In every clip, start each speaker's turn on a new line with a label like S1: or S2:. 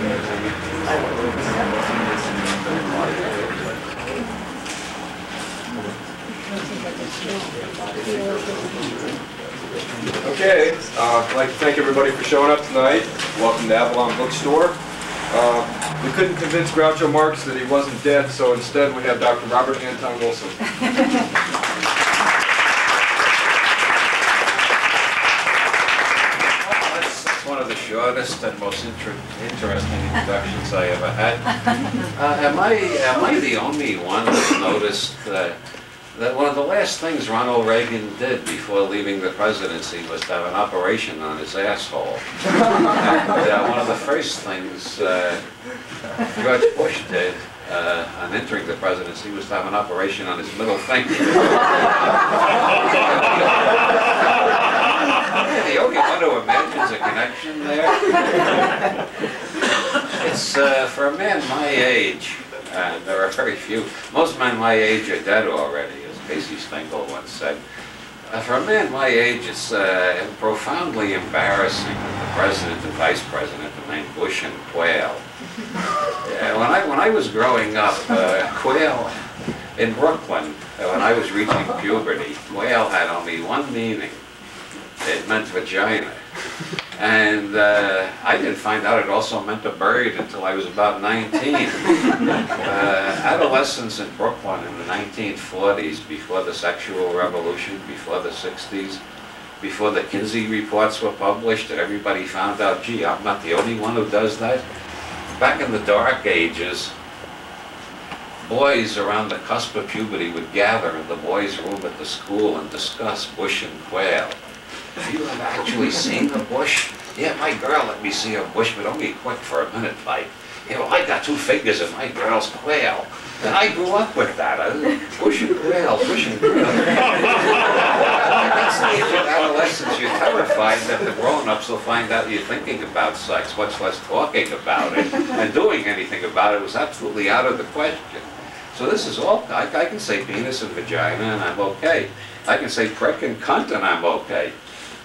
S1: Okay, I'd like to thank everybody for showing up tonight. Welcome to Avalon Bookstore. We couldn't convince Groucho Marx that he wasn't dead, so instead we have Dr. Robert Anton Wilson.
S2: That's one of the shortest and most interesting introductions I ever had. Am I the only one that noticed that one of the last things Ronald Reagan did before leaving the presidency was to have an operation on his asshole? And one of the first things George Bush did on entering the presidency was to have an operation on his middle finger. The only one who imagines a connection there. It's for a man my age, and there are very few. Most men my age are dead already, as Casey Stengel once said. For a man my age, it's profoundly embarrassing that the president and vice president are named Bush and Quail. When I was growing up, Quail in Brooklyn, when I was reaching puberty, Quail had only one meaning. It meant vagina. And I didn't find out it also meant a bird until I was about 19. Adolescents in Brooklyn in the 1940s, before the sexual revolution, before the 60s, before the Kinsey reports were published, and everybody found out, gee, I'm not the only one who does that. Back in the dark ages, boys around the cusp of puberty would gather in the boys' room at the school and discuss Bush and Quail. Have you ever actually seen a bush? Yeah, my girl let me see a bush, but only quick for a minute, like. Yeah, well, I got two fingers and my girl's Quail. And I grew up with that. Bush and Quail, Bush and Quail. At that stage of adolescence, you're terrified that the grown-ups will find out you're thinking about sex, much less talking about it. And doing anything about it was absolutely out of the question. So this is all, I can say penis and vagina and I'm okay. I can say prick and cunt and I'm okay.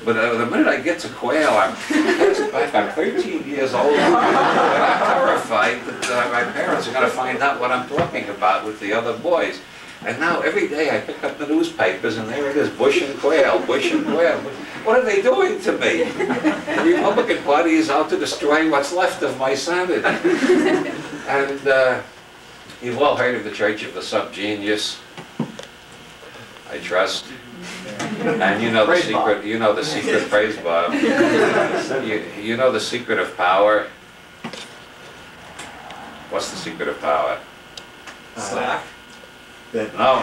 S2: But the minute I get to Quail, I'm 13 years old, and I'm terrified that my parents are going to find out what I'm talking about with the other boys. And now every day I pick up the newspapers and there it is, Bush and Quail, Bush and Quail. What are they doing to me? The Republican Party is out to destroy what's left of my sanity. And you've all heard of the Church of the Subgenius, I trust. And you know the secret, you know the secret, praise Bob. You know the secret of power. What's the secret of power?
S3: Slack.
S2: No,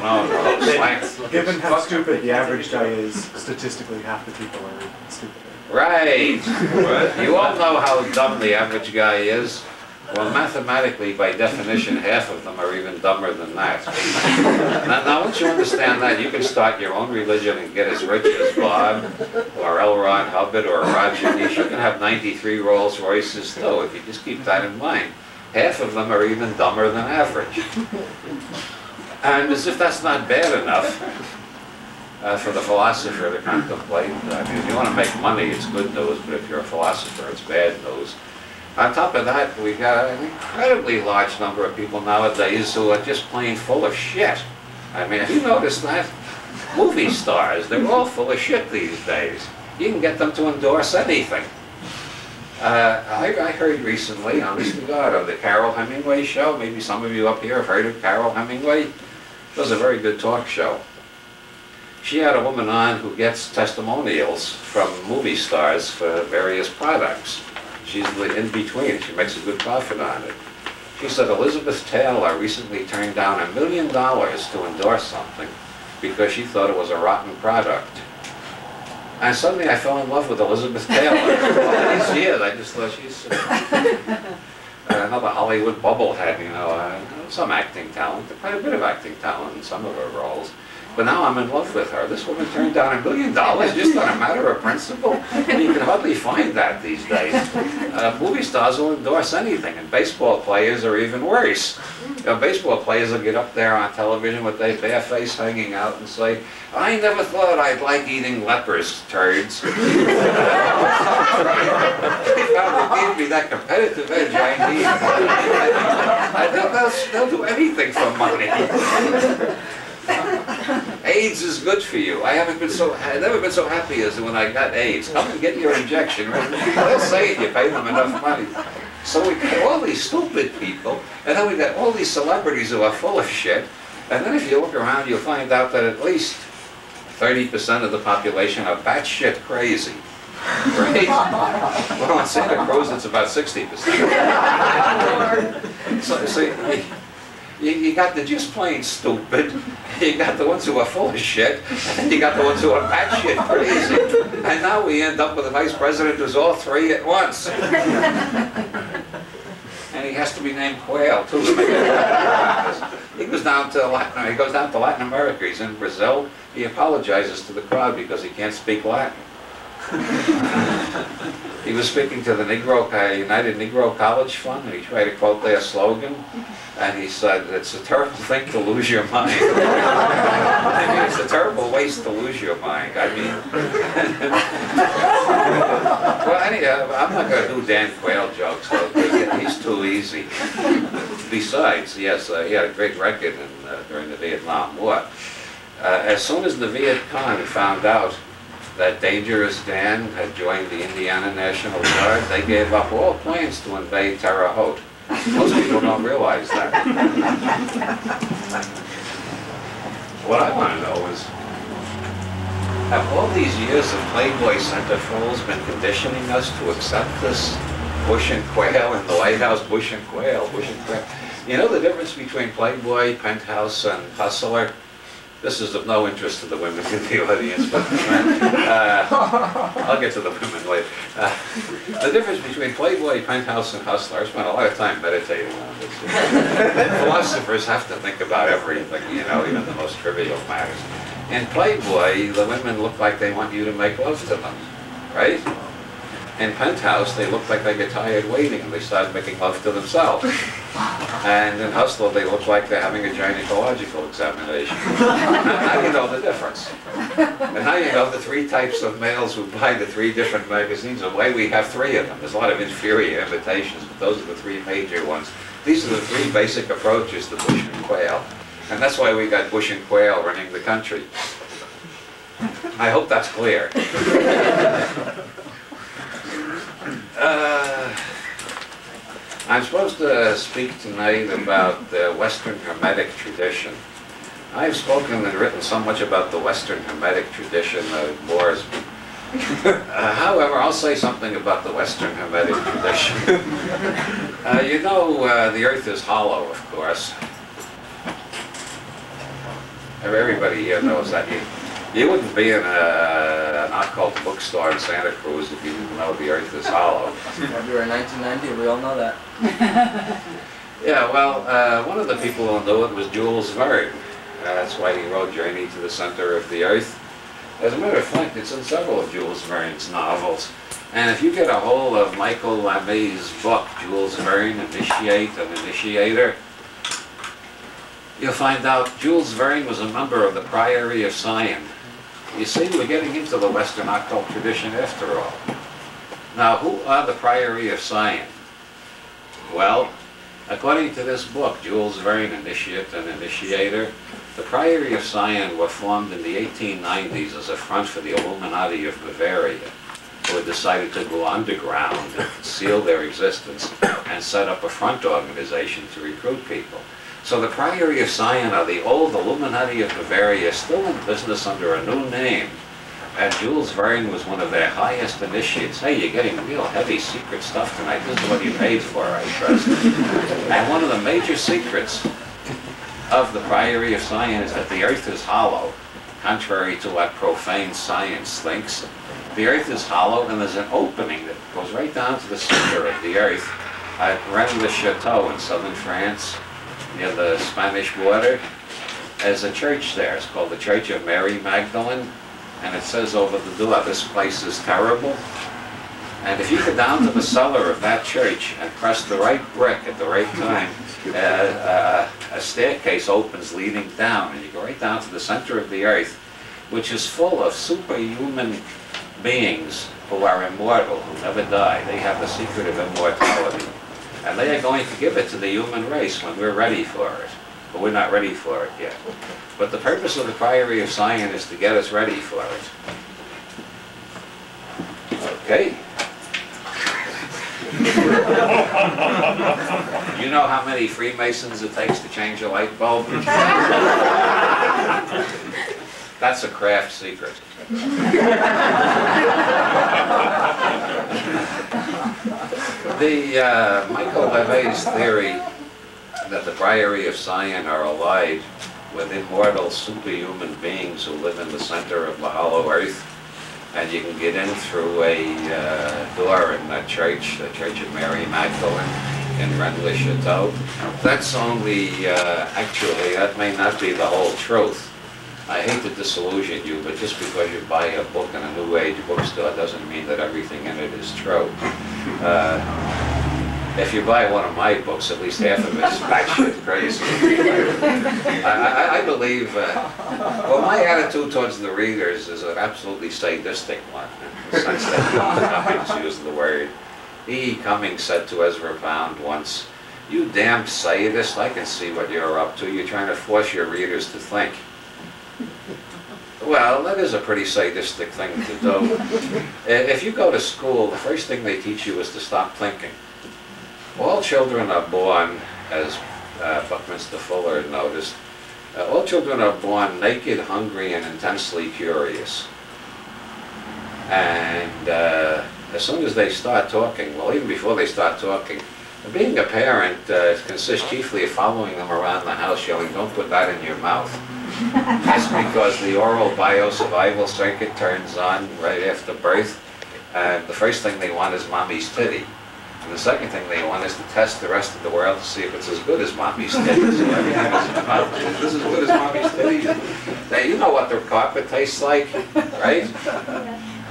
S2: slack.
S3: Given how stupid the average guy is, statistically half the people are stupid.
S2: Right. You all know how dumb the average guy is. Well, mathematically, by definition, half of them are even dumber than that. Now, once you understand that, you can start your own religion and get as rich as Bob, or L. Ron Hubbard, or Roger Nish. You can have 93 Rolls Royces, too, if you just keep that in mind. Half of them are even dumber than average. And as if that's not bad enough for the philosopher to contemplate, I mean, if you want to make money, it's good news, but if you're a philosopher, it's bad news. On top of that, we got an incredibly large number of people nowadays who are just plain full of shit. I mean, have you noticed that? Movie stars, they're all full of shit these days. You can get them to endorse anything. I heard recently, honest to God, of the Carol Hemingway show. Maybe some of you up here have heard of Carol Hemingway. It was a very good talk show. She had a woman on who gets testimonials from movie stars for various products. She's the in-between. She makes a good profit on it. She said Elizabeth Taylor recently turned down $1 million to endorse something because she thought it was a rotten product. And suddenly I fell in love with Elizabeth Taylor. All these years, I just thought she's another Hollywood bubblehead, you know, some acting talent, quite a bit of acting talent in some of her roles. But now I'm in love with her. This woman turned down $1 million just on a matter of principle. You can hardly find that these days. Movie stars will endorse anything, and baseball players are even worse. Baseball players will get up there on television with their bare face hanging out and say, "I never thought I'd like eating lepers' turds." They found it gave me that competitive edge I need. They'll do anything for money. AIDS is good for you. I've never been so happy as when I got AIDS. Come and get your injection. They'll say it, you pay them enough money. So we got all these stupid people, and then we got all these celebrities who are full of shit. And then if you look around, you'll find out that at least 30% of the population are batshit crazy. Right? Well, on Santa Cruz, it's about 60%. So you got the just plain stupid, you got the ones who are full of shit, and then you got the ones who are batshit crazy. And now we end up with a vice president who's all three at once. And he has to be named Quail, too. He goes down to Latin America. He's in Brazil. He apologizes to the crowd because he can't speak Latin. He was speaking to the United Negro College Fund, and he tried to quote their slogan, and he said, "It's a terrible thing to lose your mind." I mean, it's a terrible waste to lose your mind. I mean, well, anyhow, I'm not going to do Dan Quayle jokes, though, because he's too easy. Besides, yes, he had a great record during the Vietnam War. As soon as the Viet Cong found out that Dangerous Dan had joined the Indiana National Guard, they gave up all plans to invade Terre Haute. Most people don't realize that. What I want to know is, have all these years of Playboy centerfolds been conditioning us to accept this Bush and Quayle in the White House? Bush and Quayle, Bush and Quayle. You know the difference between Playboy, Penthouse, and Hustler? This is of no interest to the women in the audience, but I'll get to the women later. The difference between Playboy, Penthouse, and Hustler, I spent a lot of time meditating on this. Philosophers have to think about everything, you know, even the most trivial matters. In Playboy, the women look like they want you to make love to them, right? In Penthouse, they look like they get tired waiting and they start making love to themselves. And in Hustler, they look like they're having a gynecological examination. Now you know the difference. And now you know the three types of males who buy the three different magazines, and why we have three of them. There's a lot of inferior imitations, but those are the three major ones. These are the three basic approaches to Bush and Quayle. And that's why we got Bush and Quayle running the country. I hope that's clear. I'm supposed to speak tonight about the Western Hermetic tradition. I've spoken and written so much about the Western Hermetic tradition that it bores me. However, I'll say something about the Western Hermetic tradition. You know, the Earth is hollow, of course. Everybody here knows that. You wouldn't be in an occult bookstore in Santa Cruz if you didn't know the Earth is hollow.
S4: February 1990, we all know that.
S2: Yeah, well, one of the people who knew it was Jules Verne. That's why he wrote Journey to the Center of the Earth. As a matter of fact, it's in several of Jules Verne's novels. And if you get a hold of Michael Lamy's book, Jules Verne, Initiate and Initiator, you'll find out Jules Verne was a member of the Priory of Sion. You see, we're getting into the Western occult tradition after all. Now, who are the Priory of Sion? Well, according to this book, Jules Verne, Initiate and Initiator, the Priory of Sion were formed in the 1890s as a front for the Illuminati of Bavaria, who had decided to go underground and conceal their existence and set up a front organization to recruit people. So the Priory of Sion are the old Illuminati of Bavaria, still in business under a new name. And Jules Verne was one of their highest initiates. Hey, you're getting real heavy secret stuff tonight. This is what you paid for, I trust. And one of the major secrets of the Priory of Sion is that the Earth is hollow, contrary to what profane science thinks. The Earth is hollow, and there's an opening that goes right down to the center of the Earth at Rennes-le-Château in southern France, near the Spanish border. there's a church there. It's called the Church of Mary Magdalene, and it says over the door, "This place is terrible." And if you go down to the cellar of that church and press the right brick at the right time, a staircase opens leading down, and you go right down to the center of the earth, which is full of superhuman beings who are immortal, who never die. They have the secret of immortality. And they are going to give it to the human race when we're ready for it. But we're not ready for it yet. But the purpose of the Priory of Sion is to get us ready for it. Okay? You know how many Freemasons it takes to change a light bulb? That's a craft secret. The Michael Levy's theory that the Priory of Sion are allied with immortal superhuman beings who live in the center of the hollow earth, and you can get in through a door in that church, the Church of Mary Magdalene in Rennes-le-Château. That's only, actually, that may not be the whole truth. I hate to disillusion you, but just because you buy a book in a New Age bookstore doesn't mean that everything in it is true. If you buy one of my books, at least half of it's batshit crazy. I believe, well, my attitude towards the readers is an absolutely sadistic one, in the sense that Cummings used the word. E. Cummings said to Ezra Pound once, "You damn sadist, I can see what you're up to. You're trying to force your readers to think." Well, that is a pretty sadistic thing to do. If you go to school, the first thing they teach you is to stop thinking. All children are born, as Buckminster Fuller noticed, all children are born naked, hungry, and intensely curious. And as soon as they start talking, well, even before they start talking, being a parent consists chiefly of following them around the house yelling, "Don't put that in your mouth." That's because the oral biosurvival circuit turns on right after birth, and the first thing they want is mommy's titty. And the second thing they want is to test the rest of the world to see if it's as good as mommy's titties. So everything is about, is this as good as mommy's titties? Now, you know what their carpet tastes like, right?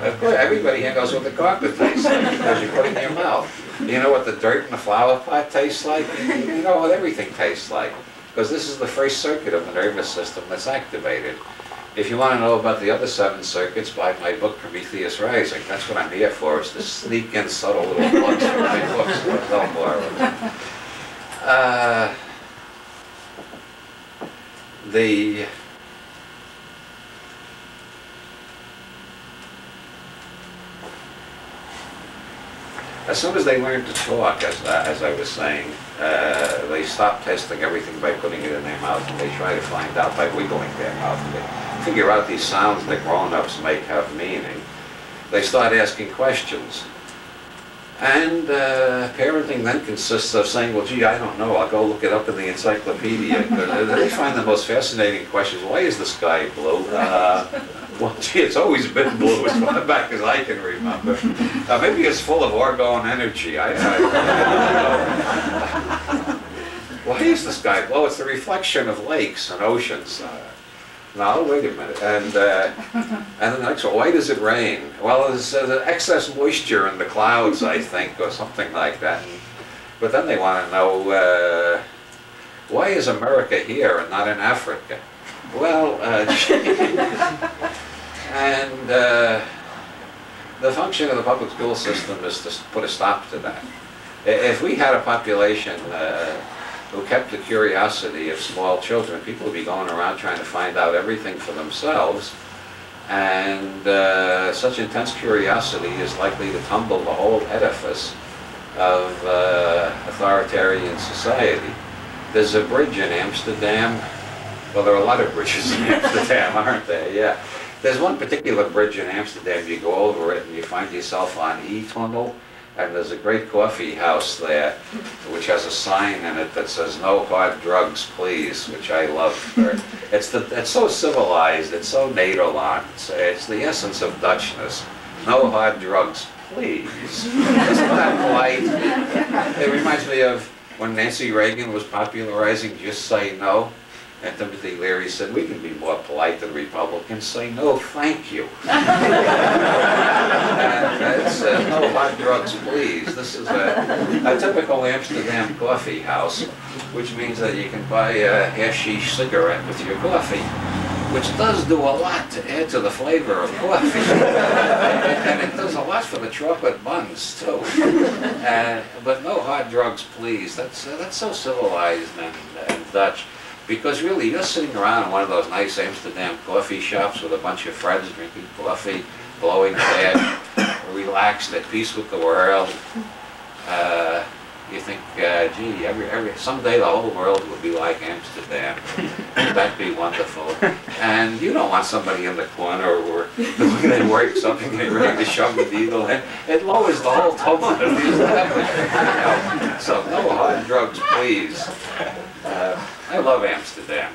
S2: Of course, everybody here knows what the carpet tastes like because you put it in your mouth. You know what the dirt in the flower pot tastes like? You know what everything tastes like. Because this is the first circuit of the nervous system that's activated. If you want to know about the other 7 circuits, buy my book, Prometheus Rising. That's what I'm here for, is to sneak in subtle little plugs from my books. I'll borrow them. As soon as they learn to talk, as I was saying, they stop testing everything by putting it in their mouth, and they try to find out by wiggling their mouth. And they figure out these sounds that grown-ups make have meaning. They start asking questions. And parenting then consists of saying, "Well, gee, I don't know, I'll go look it up in the encyclopedia." They find the most fascinating questions. Why is the sky blue? Well, gee, it's always been blue as far back as I can remember. Maybe it's full of orgone energy. I don't know. Why is the sky blue? It's the reflection of lakes and oceans. No, wait a minute. And then the next one, why does it rain? Well, there's excess moisture in the clouds, I think, or something like that. But then they want to know, why is America here and not in Africa? Well, and the function of the public school system is to put a stop to that. If we had a population who kept the curiosity of small children, people would be going around trying to find out everything for themselves, and such intense curiosity is likely to tumble the whole edifice of authoritarian society. There's a bridge in Amsterdam. Well, there are a lot of bridges in Amsterdam, aren't there? Yeah. There's one particular bridge in Amsterdam, you go over it and you find yourself on E-Tunnel, and there's a great coffee house there which has a sign in it that says, "No hard drugs, please," which I love. It's so civilized, it's so Nederland, it's the essence of Dutchness. No hard drugs, please. Isn't that polite? It reminds me of when Nancy Reagan was popularizing "Just Say No." And Timothy Leary said, we can be more polite than Republicans. Say, no, thank you. And it said, no hard drugs, please. This is a typical Amsterdam coffee house, which means that you can buy a hashish cigarette with your coffee, which does do a lot to add to the flavor of coffee. And it does a lot for the chocolate buns, too. But no hard drugs, please. That's so civilized and Dutch. Because really, you're sitting around in one of those nice Amsterdam coffee shops with a bunch of friends drinking coffee, blowing ash, relaxed, at peace with the world. You think, gee, someday the whole world will be like Amsterdam. That'd be wonderful. And you don't want somebody in the corner or doing their work, something they're ready to shove the needle in. It lowers the whole tone of the establishment. So no hard drugs, please. I love Amsterdam.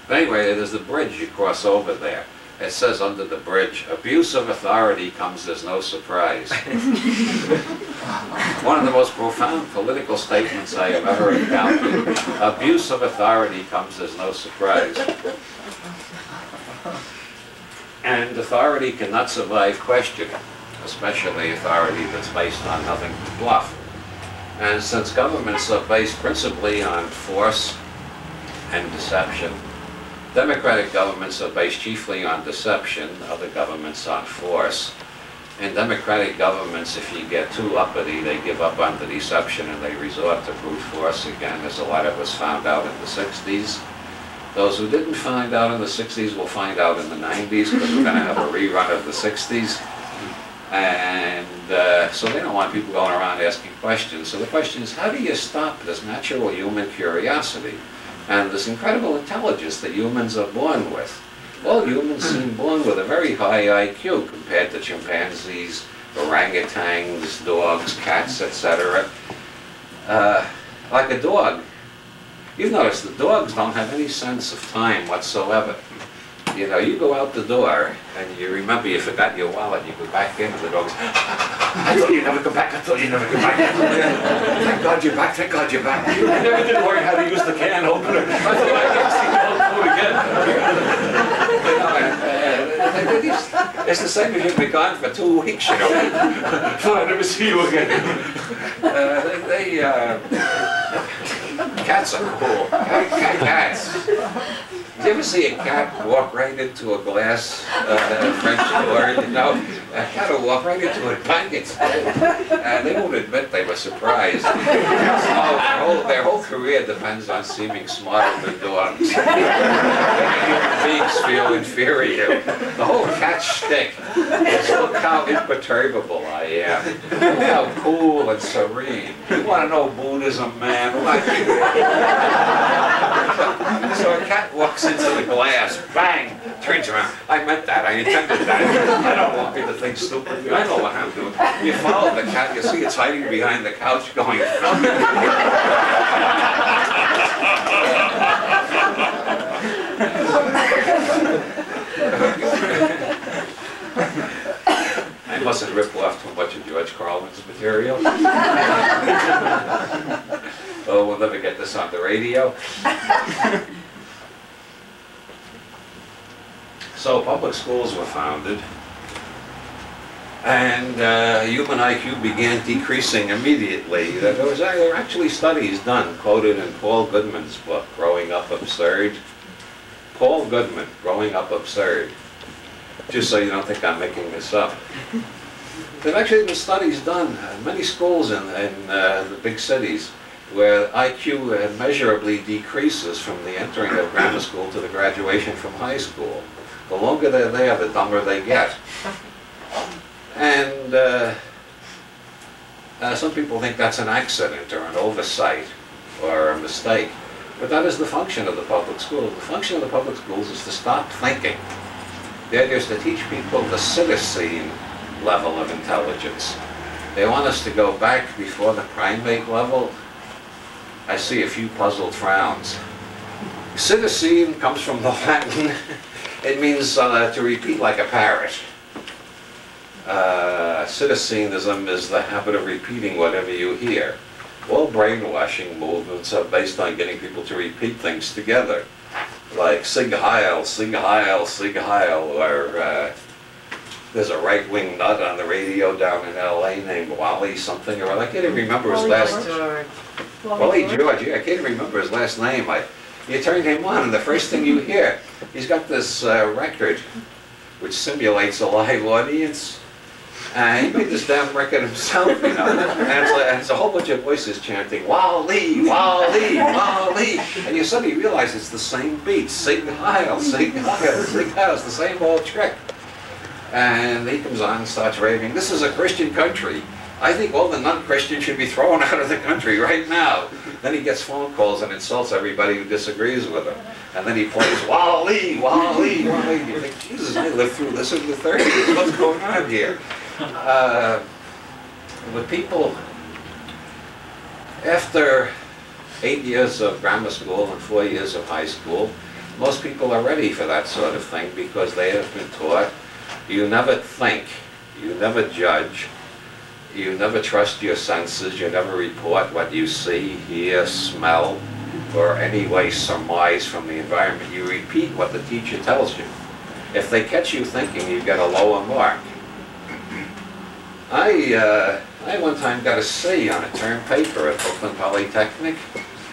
S2: But anyway, there's the bridge you cross over there. It says under the bridge, abuse of authority comes as no surprise. One of the most profound political statements I have ever encountered. Abuse of authority comes as no surprise. And authority cannot survive questioning, especially authority that's based on nothing but bluff. And since governments are based principally on force and deception, democratic governments are based chiefly on deception, other governments on force. In democratic governments, if you get too uppity, they give up on the deception and they resort to brute force again, as a lot of us found out in the 60s. Those who didn't find out in the 60s will find out in the 90s, because we're going to have a rerun of the 60s. And so they don't want people going around asking questions. So the question is, how do you stop this natural human curiosity and this incredible intelligence that humans are born with? All humans seem born with a very high IQ compared to chimpanzees, orangutans, dogs, cats, etc. Like a dog. You've noticed that dogs don't have any sense of time whatsoever. You know, you go out the door and you remember you forgot your wallet, you go back in and the dog's, I thought you'd never come back, I thought you'd never come back. Thank God you're back, thank God you're back. I never did learn how to use the can opener. I thought I can't see the food again. It's the same if you've been gone for 2 weeks, you know. Thought I'd never see you again. Cats are cool. Cats. Did you ever see a cat walk right into a glass French door? You know, a cat will walk right into a blanket. They won't admit they were surprised. So their whole career depends on seeming smarter than dogs. Beings feel inferior. The whole cat shtick is look how imperturbable I am. Look how cool and serene. You want to know Buddhism, man? So a cat walks into the glass, bang, turns around. I meant that, I intended that. I don't want people to think stupid. I know what I'm doing. You follow the cat, you see it's hiding behind the couch going, I mustn't rip off too much of George Carlin's material. Oh, we'll never get this on the radio. So public schools were founded, and human IQ began decreasing immediately. There were actually studies done, quoted in Paul Goodman's book, Growing Up Absurd. Paul Goodman, Growing Up Absurd. Just so you don't think I'm making this up. There have actually been studies done in many schools in the big cities where IQ measurably decreases from the entering of grammar school to the graduation from high school. The longer they're there, the dumber they get. And some people think that's an accident or an oversight or a mistake. But that is the function of the public schools. The function of the public schools is to stop thinking. The idea is to teach people the citizen level of intelligence. They want us to go back before the primate level. I see a few puzzled frowns. Citizen comes from the Latin. It means to repeat like a parrot. Citizenism is the habit of repeating whatever you hear. All brainwashing movements are based on getting people to repeat things together. like Sig Heil, Sig Heil, Sig Heil, or there's a right-wing nut on the radio down in LA named Wally something, or I can't even remember his last name. Wally George, yeah, I can't even remember his last name. You turn him on, and the first thing you hear, he's got this record which simulates a live audience. He made this damn record himself, you know. And it's a whole bunch of voices chanting, Wally, Wally, Wally. And you suddenly realize it's the same beat. Sig Heil, Sig Heil, Sig Heil. It's the same old trick. And he comes on and starts raving, this is a Christian country. I think all the non-Christians should be thrown out of the country right now. Then he gets phone calls and insults everybody who disagrees with him. And then he plays, Wally, Wally, Wally. You think, Jesus, I lived through this in the 30s. What's going on here? With people, after 8 years of grammar school and 4 years of high school, most people are ready for that sort of thing because they have been taught, you never think, you never judge, you never trust your senses, you never report what you see, hear, smell, or any way surmise from the environment. You repeat what the teacher tells you. If they catch you thinking, you get a lower mark. I one time got a C on a term paper at Brooklyn Polytechnic.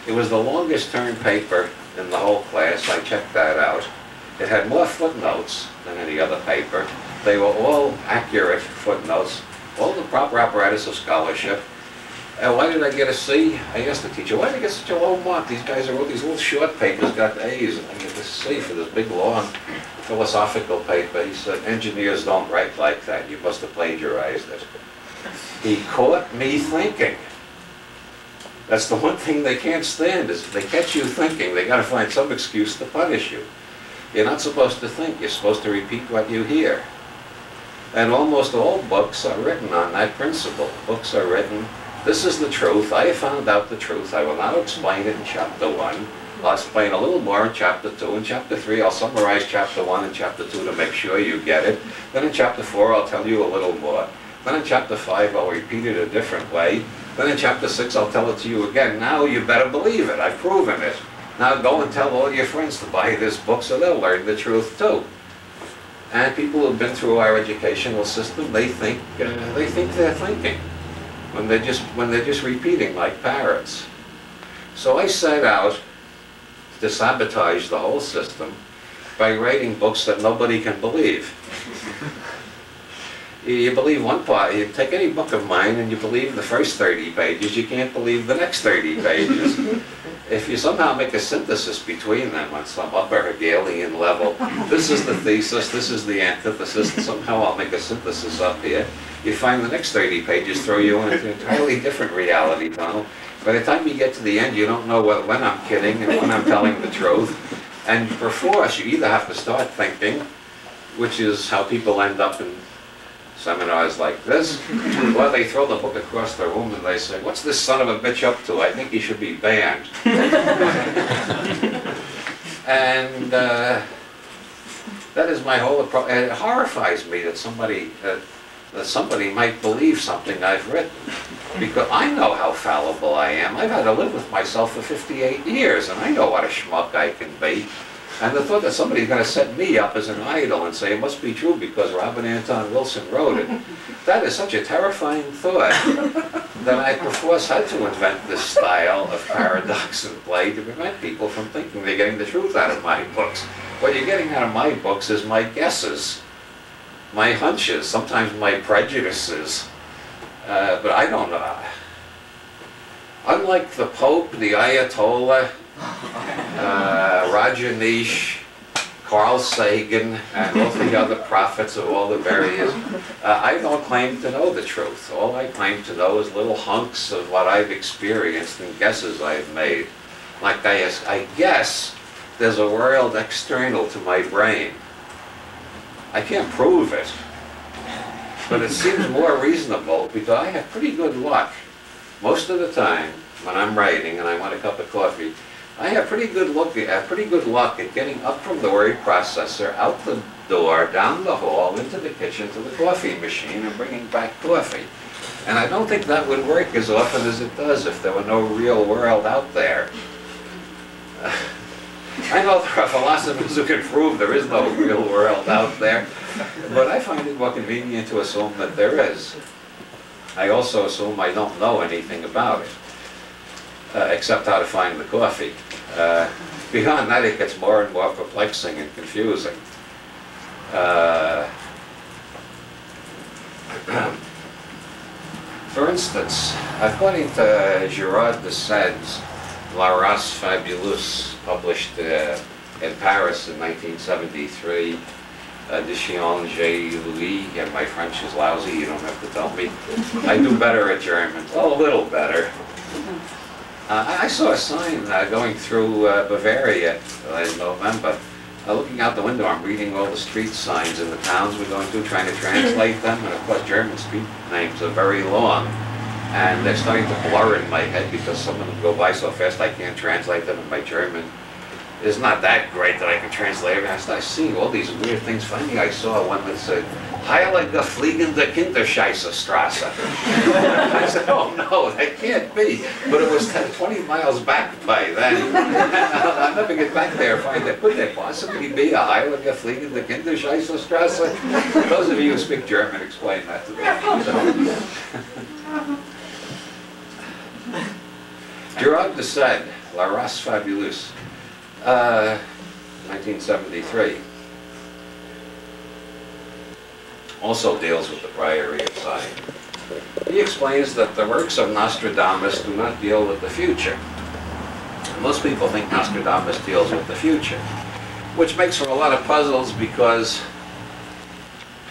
S2: It was the longest term paper in the whole class. I checked that out. It had more footnotes than any other paper. They were all accurate footnotes, all the proper apparatus of scholarship. And why did I get a C? I asked the teacher, why did I get such a low mark? These guys wrote these little short papers, got A's, and I get this C for this big, long philosophical paper. He said, engineers don't write like that. You must have plagiarized it. He caught me thinking. That's the one thing they can't stand, is if they catch you thinking, they got to find some excuse to punish you. You're not supposed to think. You're supposed to repeat what you hear. And almost all books are written on that principle. Books are written, this is the truth. I have found out the truth. I will now explain it in chapter 1. I'll explain a little more in chapter 2. In chapter 3, I'll summarize chapter 1 and chapter 2 to make sure you get it. Then in chapter 4, I'll tell you a little more. Then in chapter 5, I'll repeat it a different way. Then in chapter 6, I'll tell it to you again. Now you better believe it. I've proven it. Now go and tell all your friends to buy this book so they'll learn the truth too. And people who've been through our educational system, they think they're thinking when they're just repeating like parrots. So I set out to sabotage the whole system by writing books that nobody can believe. You believe one part, you take any book of mine and you believe the first 30 pages, you can't believe the next 30 pages. If you somehow make a synthesis between them on some upper Hegelian level, this is the thesis, this is the antithesis, and somehow I'll make a synthesis up here, you find the next 30 pages throw you into an entirely different reality tunnel. By the time you get to the end, you don't know when I'm kidding and when I'm telling the truth. And perforce, you either have to start thinking, which is how people end up in seminars like this, or they throw the book across the room and they say, what's this son of a bitch up to? I think he should be banned. And that is my whole approach. And it horrifies me that somebody might believe something I've written. Because I know how fallible I am. I've had to live with myself for 58 years, and I know what a schmuck I can be. And the thought that somebody's going to set me up as an idol and say it must be true because Robert Anton Wilson wrote it, that is such a terrifying thought that I perforce had to invent this style of paradox and play to prevent people from thinking they're getting the truth out of my books. What you're getting out of my books is my guesses, my hunches, sometimes my prejudices, but I don't know. Unlike the Pope, the Ayatollah, Rajneesh, Carl Sagan, and all the other prophets of all the various, I don't claim to know the truth. All I claim to know is little hunks of what I've experienced and guesses I've made. Like I guess there's a world external to my brain. I can't prove it, but it seems more reasonable because I have pretty good luck. Most of the time when I'm writing and I want a cup of coffee, I have pretty good luck at getting up from the word processor, out the door, down the hall, into the kitchen to the coffee machine and bringing back coffee. And I don't think that would work as often as it does if there were no real world out there. I know there are philosophers who can prove there is no real world out there, but I find it more convenient to assume that there is. I also assume I don't know anything about it, except how to find the coffee. Beyond that, it gets more and more perplexing and confusing. For instance, according to Gerard de Sade's La Race Fabuleuse, published in Paris in 1973, de Sion, Louis, and my French is lousy, you don't have to tell me. I do better at German, a little better. I saw a sign going through Bavaria in November. Looking out the window, I'm reading all the street signs in the towns we're going to, trying to translate them, and of course German street names are very long. And they're starting to blur in my head because some of them go by so fast I can't translate them, and my German is not that great that I can translate it. I started seeing all these weird things. Finally I saw one that said, Heilige Fliegende Kinderscheisserstrasse. I said, oh no, that can't be. But it was 20 miles back by then. I'll never get back there and find that. Could there possibly be a Heilige Fliegende Kinderscheisserstrasse? Those of you who speak German, explain that to me. Gerard de Sade, La Race Fabuleuse, 1973. Also deals with the Priory of Sion. He explains that the works of Nostradamus do not deal with the future. Most people think Nostradamus deals with the future, which makes for a lot of puzzles because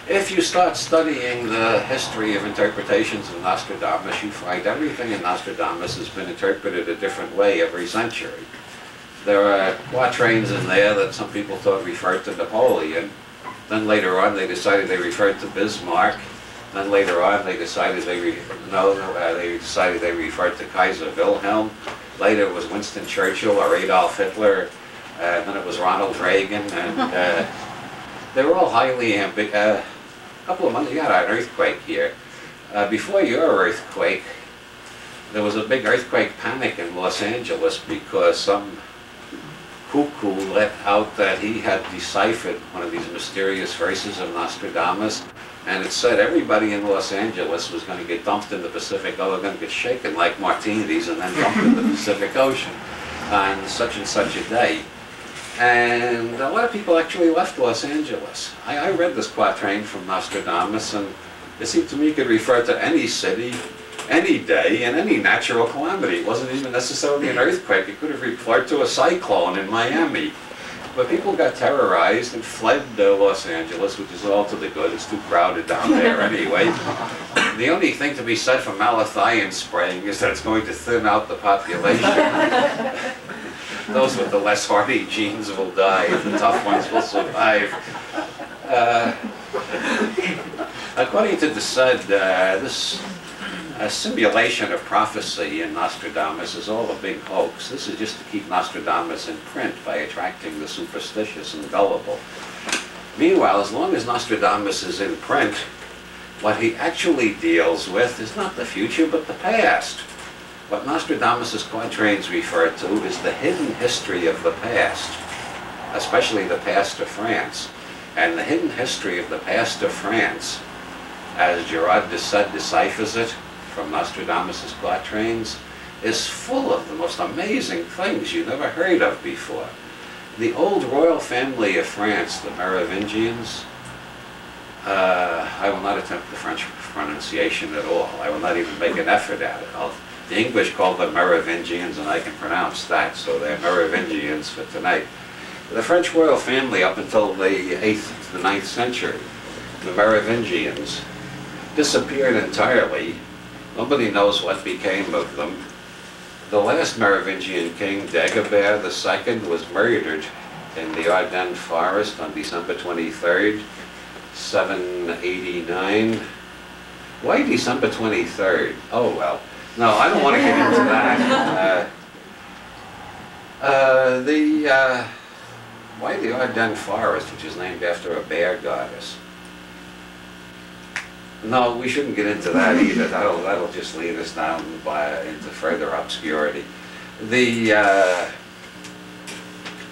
S2: if you start studying the history of interpretations of Nostradamus, you find everything in Nostradamus has been interpreted a different way every century. There are quatrains in there that some people thought referred to Napoleon. Then later on they decided they referred to Bismarck. Then later on they decided they referred to Kaiser Wilhelm. Later it was Winston Churchill or Adolf Hitler. Then it was Ronald Reagan. And they were all highly ambiguous. A couple of months, you had an earthquake here. Before your earthquake, there was a big earthquake panic in Los Angeles because some cuckoo let out that he had deciphered one of these mysterious verses of Nostradamus, and it said everybody in Los Angeles was going to get dumped in the Pacific, oh, they're going to get shaken like martinis and then dumped in the Pacific Ocean on such and such a day. And a lot of people actually left Los Angeles. I read this quatrain from Nostradamus, and it seemed to me it could refer to any city, any day, and any natural calamity. It wasn't even necessarily an earthquake. It could have referred to a cyclone in Miami. But people got terrorized and fled Los Angeles, which is all to the good. It's too crowded down there anyway. The only thing to be said for malathion spraying is that it's going to thin out the population. Those with the less hardy genes will die, the tough ones will survive. According to de Sade, this simulation of prophecy in Nostradamus is all a big hoax. This is just to keep Nostradamus in print by attracting the superstitious and gullible. Meanwhile, as long as Nostradamus is in print, what he actually deals with is not the future, but the past. What Nostradamus's quatrains refer to is the hidden history of the past, especially the past of France. And the hidden history of the past of France, as Gerard de Sade deciphers it from Nostradamus's quatrains, is full of the most amazing things you never heard of before. The old royal family of France, the Merovingians, I will not attempt the French pronunciation at all. I will not even make an effort at it. The English call them Merovingians, and I can pronounce that, so they're Merovingians for tonight. The French royal family up until the 8th to the 9th century, the Merovingians, disappeared entirely. Nobody knows what became of them. The last Merovingian king, Dagobert II, was murdered in the Ardennes forest on December 23rd, 789. Why December 23rd? Oh well. No, I don't want to get into that. Why the Ardennes forest, which is named after a bear goddess? No, we shouldn't get into that either. That'll just lead us down into further obscurity.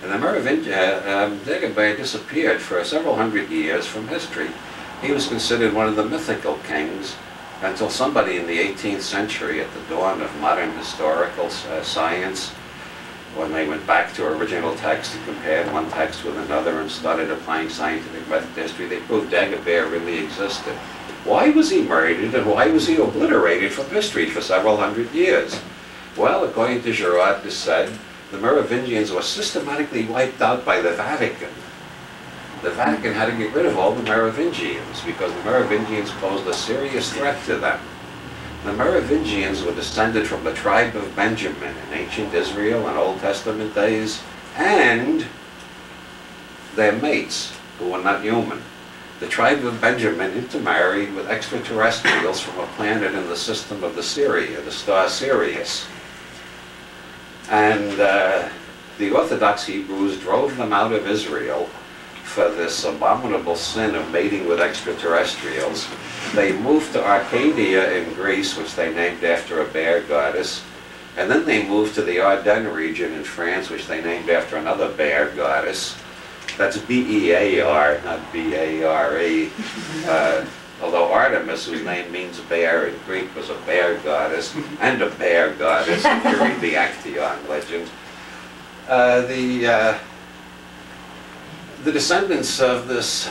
S2: And the Merovingian, Dagobert disappeared for several hundred years from history. He was considered one of the mythical kings until somebody in the 18th century, at the dawn of modern historical science, when they went back to original text and compared one text with another and started applying scientific method to history, they proved Dagobert really existed. Why was he murdered and why was he obliterated from history for several hundred years? Well, according to Girard said, the Merovingians were systematically wiped out by the Vatican. The Vatican had to get rid of all the Merovingians because the Merovingians posed a serious threat to them. The Merovingians were descended from the tribe of Benjamin in ancient Israel and Old Testament days, and their mates, who were not human. The tribe of Benjamin intermarried with extraterrestrials from a planet in the system of the star Sirius. And the Orthodox Hebrews drove them out of Israel for this abominable sin of mating with extraterrestrials. They moved to Arcadia in Greece, which they named after a bear goddess, and then they moved to the Ardennes region in France, which they named after another bear goddess. That's B-E-A-R, not B-A-R-E. Although Artemis, whose name means bear in Greek, was a bear goddess, and a bear goddess, if you read the Actaeon legend. The descendants of this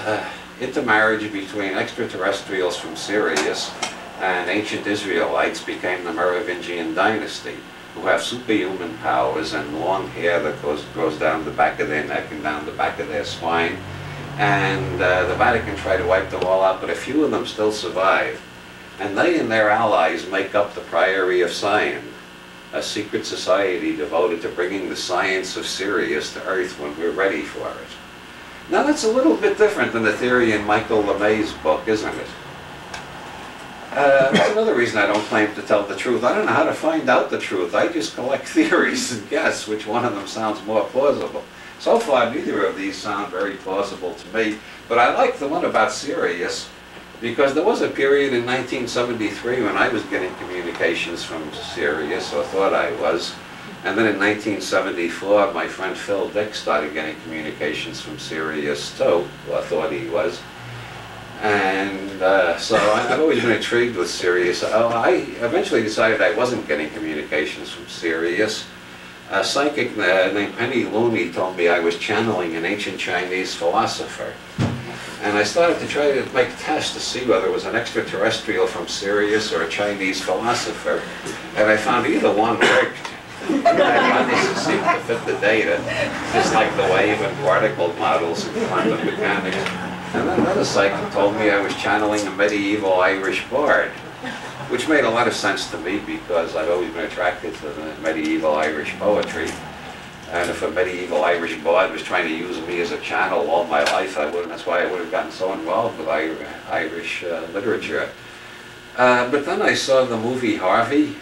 S2: intermarriage between extraterrestrials from Sirius and ancient Israelites became the Merovingian dynasty, who have superhuman powers and long hair that goes down the back of their neck and down the back of their spine. And the Vatican tried to wipe them all out, but a few of them still survive. And they and their allies make up the Priory of Sion, a secret society devoted to bringing the science of Sirius to Earth when we're ready for it. Now that's a little bit different than the theory in Michael LeMay's book, isn't it? That's another reason I don't claim to tell the truth. I don't know how to find out the truth. I just collect theories and guess which one of them sounds more plausible. So far, neither of these sound very plausible to me, but I like the one about Sirius because there was a period in 1973 when I was getting communications from Sirius, or thought I was, and then in 1974 my friend Phil Dick started getting communications from Sirius too, or thought he was. And so I've always been intrigued with Sirius. I eventually decided I wasn't getting communications from Sirius. A psychic named Penny Looney told me I was channeling an ancient Chinese philosopher. And I started to try to make tests to see whether it was an extraterrestrial from Sirius or a Chinese philosopher. And I found either one worked. Hypothesis seemed to fit the data, just like the wave and particle models in quantum mechanics. And then another psychic told me I was channeling a medieval Irish bard, which made a lot of sense to me because I've always been attracted to the medieval Irish poetry. And if a medieval Irish bard was trying to use me as a channel all my life, that's why I would have gotten so involved with Irish literature. But then I saw the movie Harvey,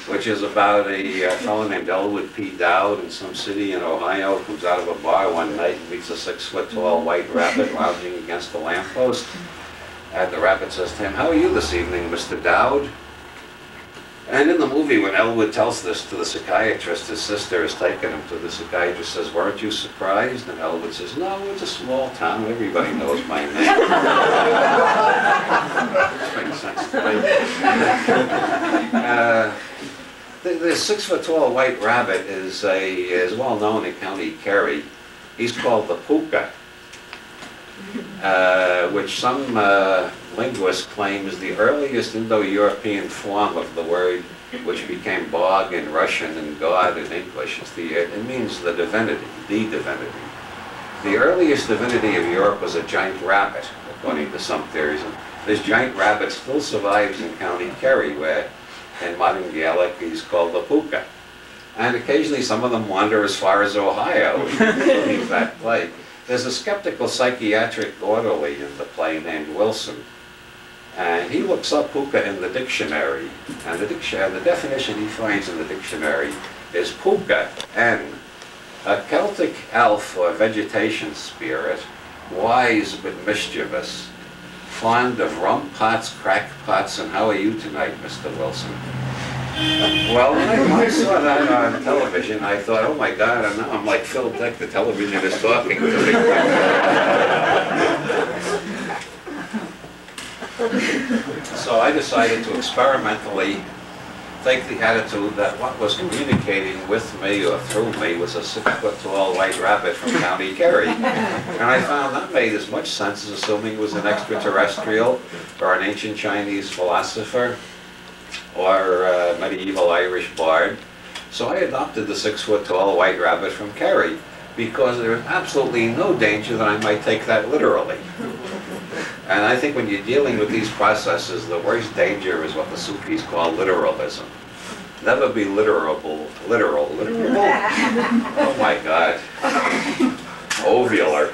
S2: which is about a fellow named Elwood P. Dowd in some city in Ohio who comes out of a bar one night and meets a 6-foot-tall white rabbit lounging against a lamppost. And the rabbit says to him, "How are you this evening, Mr. Dowd?" And in the movie, when Elwood tells this to the psychiatrist, his sister has taken him to the psychiatrist, says, "Weren't you surprised?" And Elwood says, "No, it's a small town. Everybody knows my name." This makes sense to me. The 6-foot-tall white rabbit is well known in County Kerry. He's called the puka, which some linguist claim is the earliest Indo-European form of the word which became bog in Russian and god in English. It means the divinity, the divinity. The earliest divinity of Europe was a giant rabbit, according to some theories. And this giant rabbit still survives in County Kerry, where in modern Gaelic he's called the puka. And occasionally some of them wander as far as Ohio to leave that play. There's a skeptical psychiatric orderly in the play named Wilson, and he looks up puka in the dictionary, and the definition he finds in the dictionary is puka, N, a Celtic elf or vegetation spirit, wise but mischievous, fond of rum pots, crack pots, and how are you tonight, Mr. Wilson? Well, when I saw that on television, I thought, oh my God, and now I'm like Phil Dick, the television is talking to me. So I decided to experimentally take the attitude that what was communicating with me or through me was a 6-foot-tall white rabbit from County Kerry. And I found that made as much sense as assuming it was an extraterrestrial or an ancient Chinese philosopher or a medieval Irish bard. So I adopted the 6-foot-tall white rabbit from Kerry because there was absolutely no danger that I might take that literally. And I think when you're dealing with these processes, the worst danger is what the Sufis call literalism. Never be literal. Oh my God. Ovular.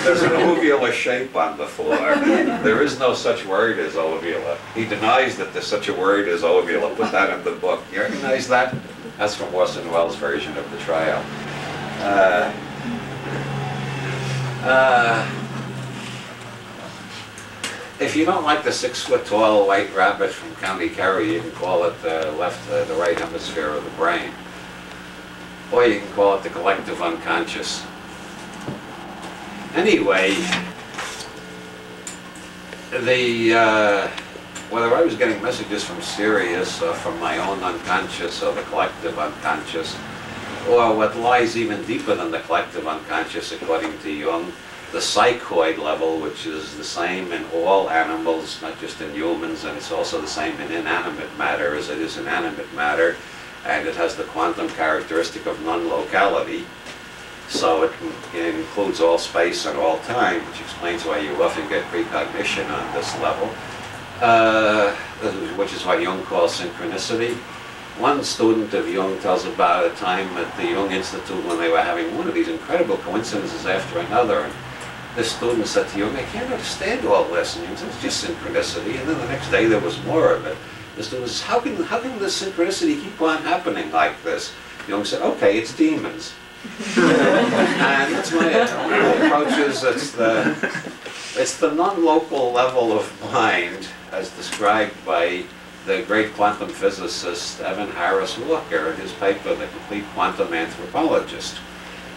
S2: There's an ovular shape on the floor. There is no such word as ovula. He denies that there's such a word as ovula. Put that in the book. You recognize that? That's from Orson Welles' version of the trial. If you don't like the 6-foot-tall white rabbit from County Kerry, you can call it the right hemisphere of the brain. Or you can call it the collective unconscious. Anyway, whether I was getting messages from Sirius or from my own unconscious or the collective unconscious, or what lies even deeper than the collective unconscious, according to Jung, the psychoid level, which is the same in all animals, not just in humans, and it's also the same in inanimate matter as it is in animate matter, and it has the quantum characteristic of non-locality. So it includes all space and all time, which explains why you often get precognition on this level, which is what Jung calls synchronicity. One student of Jung tells about a time at the Jung Institute when they were having one of these incredible coincidences after another. And this student said to Jung, I can't understand all this. And Jung said, it's just synchronicity. And then the next day there was more of it. The student says, how can this synchronicity keep on happening like this? Jung said, okay, it's demons. And that's my approach is it's the non-local level of mind as described by the great quantum physicist Evan Harris Walker in his paper, The Complete Quantum Anthropologist.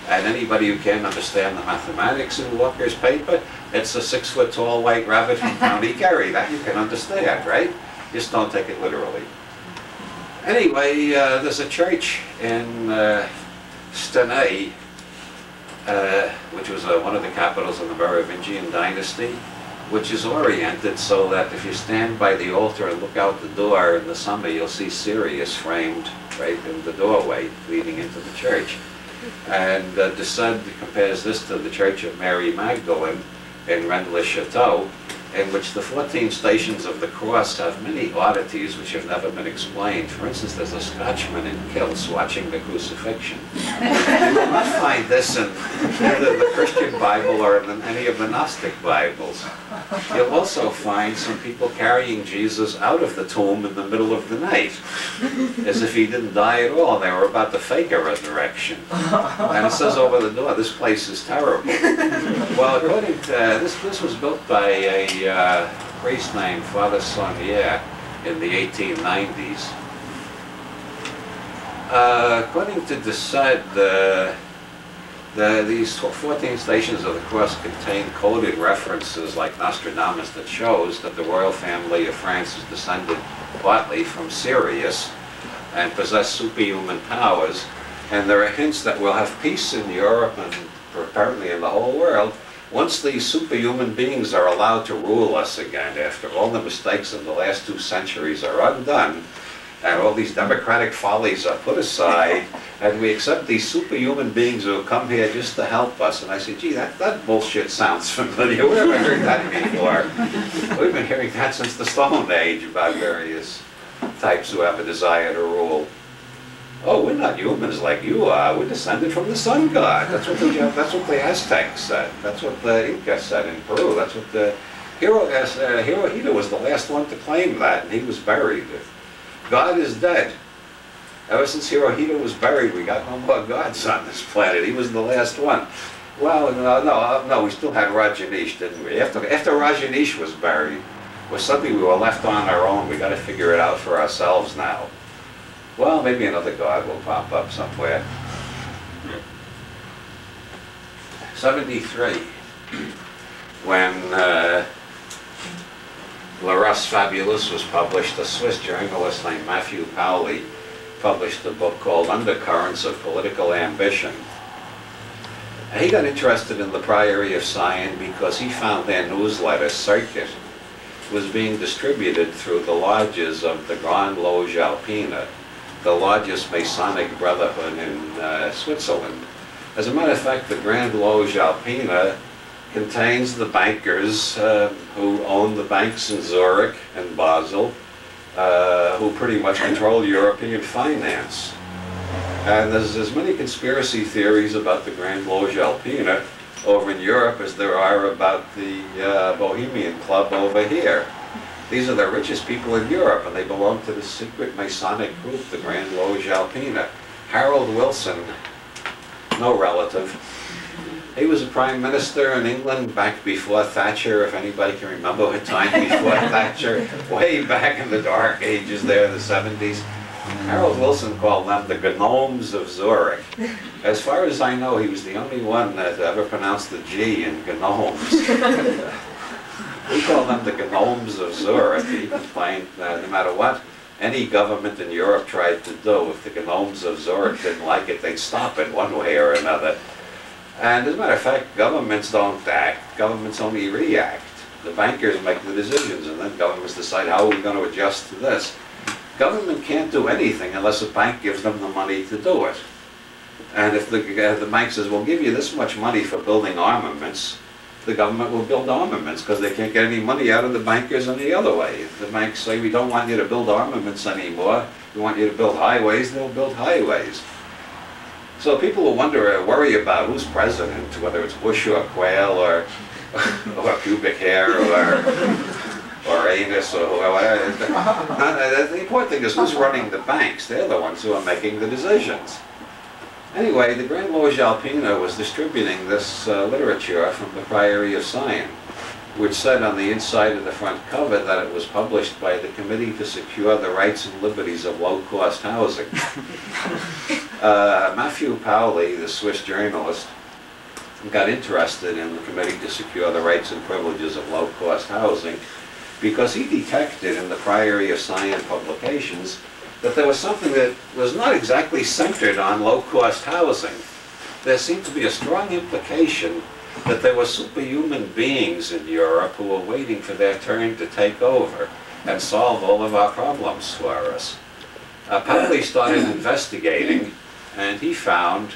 S2: And anybody who can't understand the mathematics in Walker's paper, it's a 6-foot-tall white rabbit from County Kerry. That you can understand, right? Just don't take it literally. Anyway, there's a church in Stenay, which was one of the capitals of the Merovingian dynasty, which is oriented so that if you stand by the altar and look out the door in the summer, you'll see Sirius framed right in the doorway leading into the church. And de Sade compares this to the Church of Mary Magdalene in Rennes-le-Château, in which the 14 stations of the cross have many oddities which have never been explained. For instance, there's a Scotchman in kilts watching the crucifixion. You will not find this in either the Christian Bible or in any of the Gnostic Bibles. You'll also find some people carrying Jesus out of the tomb in the middle of the night, as if he didn't die at all. They were about to fake a resurrection. And it says over the door, this place is terrible. Well, according to, this was built by a priest named Father Saunier in the 1890s. According to de Sade, these 14 stations of the cross contain coded references like Nostradamus that shows that the royal family of France is descended partly from Sirius and possess superhuman powers, and there are hints that we'll have peace in Europe and apparently in the whole world once these superhuman beings are allowed to rule us again, after all the mistakes of the last 2 centuries are undone, and all these democratic follies are put aside, and we accept these superhuman beings who have come here just to help us. And I say, gee, that bullshit sounds familiar. We haven't heard that before. We've been hearing that since the Stone Age about various types who have a desire to rule. Oh, we're not humans like you are. We're descended from the sun god. That's what the Aztecs said. That's what the Inca said in Peru. That's what the Hirohito was the last one to claim that, and he was buried. God is dead. Ever since Hirohito was buried, we got no more gods on this planet. He was the last one. Well, no, we still had Rajneesh, didn't we? After Rajneesh was buried, suddenly we were left on our own. We got to figure it out for ourselves now. Well, maybe another god will pop up somewhere. 73, when La Res Fabulous was published, a Swiss journalist named Matthew Pauli published a book called Undercurrents of Political Ambition. He got interested in the Priory of Sion because he found their newsletter circuit was being distributed through the lodges of the Grande Loge Alpine, the largest Masonic brotherhood in Switzerland. As a matter of fact, the Grande Loge Alpine contains the bankers who own the banks in Zurich and Basel, who pretty much control European finance. And there's as many conspiracy theories about the Grande Loge Alpine over in Europe as there are about the Bohemian Club over here. These are the richest people in Europe, and they belong to the secret Masonic group, the Grande Loge Alpine. Harold Wilson, no relative. He was a prime minister in England back before Thatcher, if anybody can remember a time before Thatcher, way back in the dark ages there in the 70s. Harold Wilson called them the gnomes of Zurich. As far as I know, he was the only one that ever pronounced the G in gnomes. We call them the gnomes of Zurich. He complained that no matter what any government in Europe tried to do, if the gnomes of Zurich didn't like it, they'd stop it one way or another. And as a matter of fact, governments don't act, governments only react. The bankers make the decisions, and then governments decide how are we going to adjust to this. Government can't do anything unless a bank gives them the money to do it. And if the bank says, we'll give you this much money for building armaments, the government will build armaments because they can't get any money out of the bankers any other way. If the banks say, we don't want you to build armaments anymore, we want you to build highways, they'll build highways. So people will worry about who's president, whether it's Bush or Quayle or pubic hair or anus or whatever. The important thing is who's running the banks. They're the ones who are making the decisions. Anyway, the Grande Loge Alpine was distributing this literature from the Priory of Sion, which said on the inside of the front cover that it was published by the Committee to Secure the Rights and Liberties of Low-Cost Housing. Matthew Pauli, the Swiss journalist, got interested in the Committee to Secure the Rights and Privileges of Low-Cost Housing because he detected in the Priory of Sion publications that there was something that was not exactly centered on low-cost housing. There seemed to be a strong implication that there were superhuman beings in Europe who were waiting for their turn to take over and solve all of our problems for us. Pauli started investigating, and he found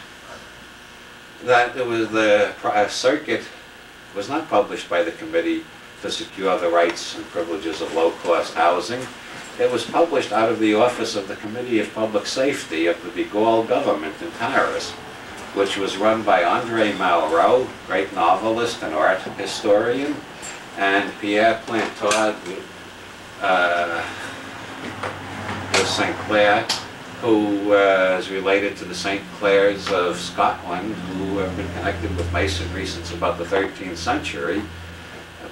S2: that it was the circuit was not published by the Committee to Secure the Rights and Privileges of Low-Cost Housing. It was published out of the office of the Committee of Public Safety of the de Gaulle government in Paris, which was run by André Malraux, great novelist and art historian, and Pierre Plantard de St. Clair, who is related to the St. Clairs of Scotland, who have been connected with Masonry since about the 13th century,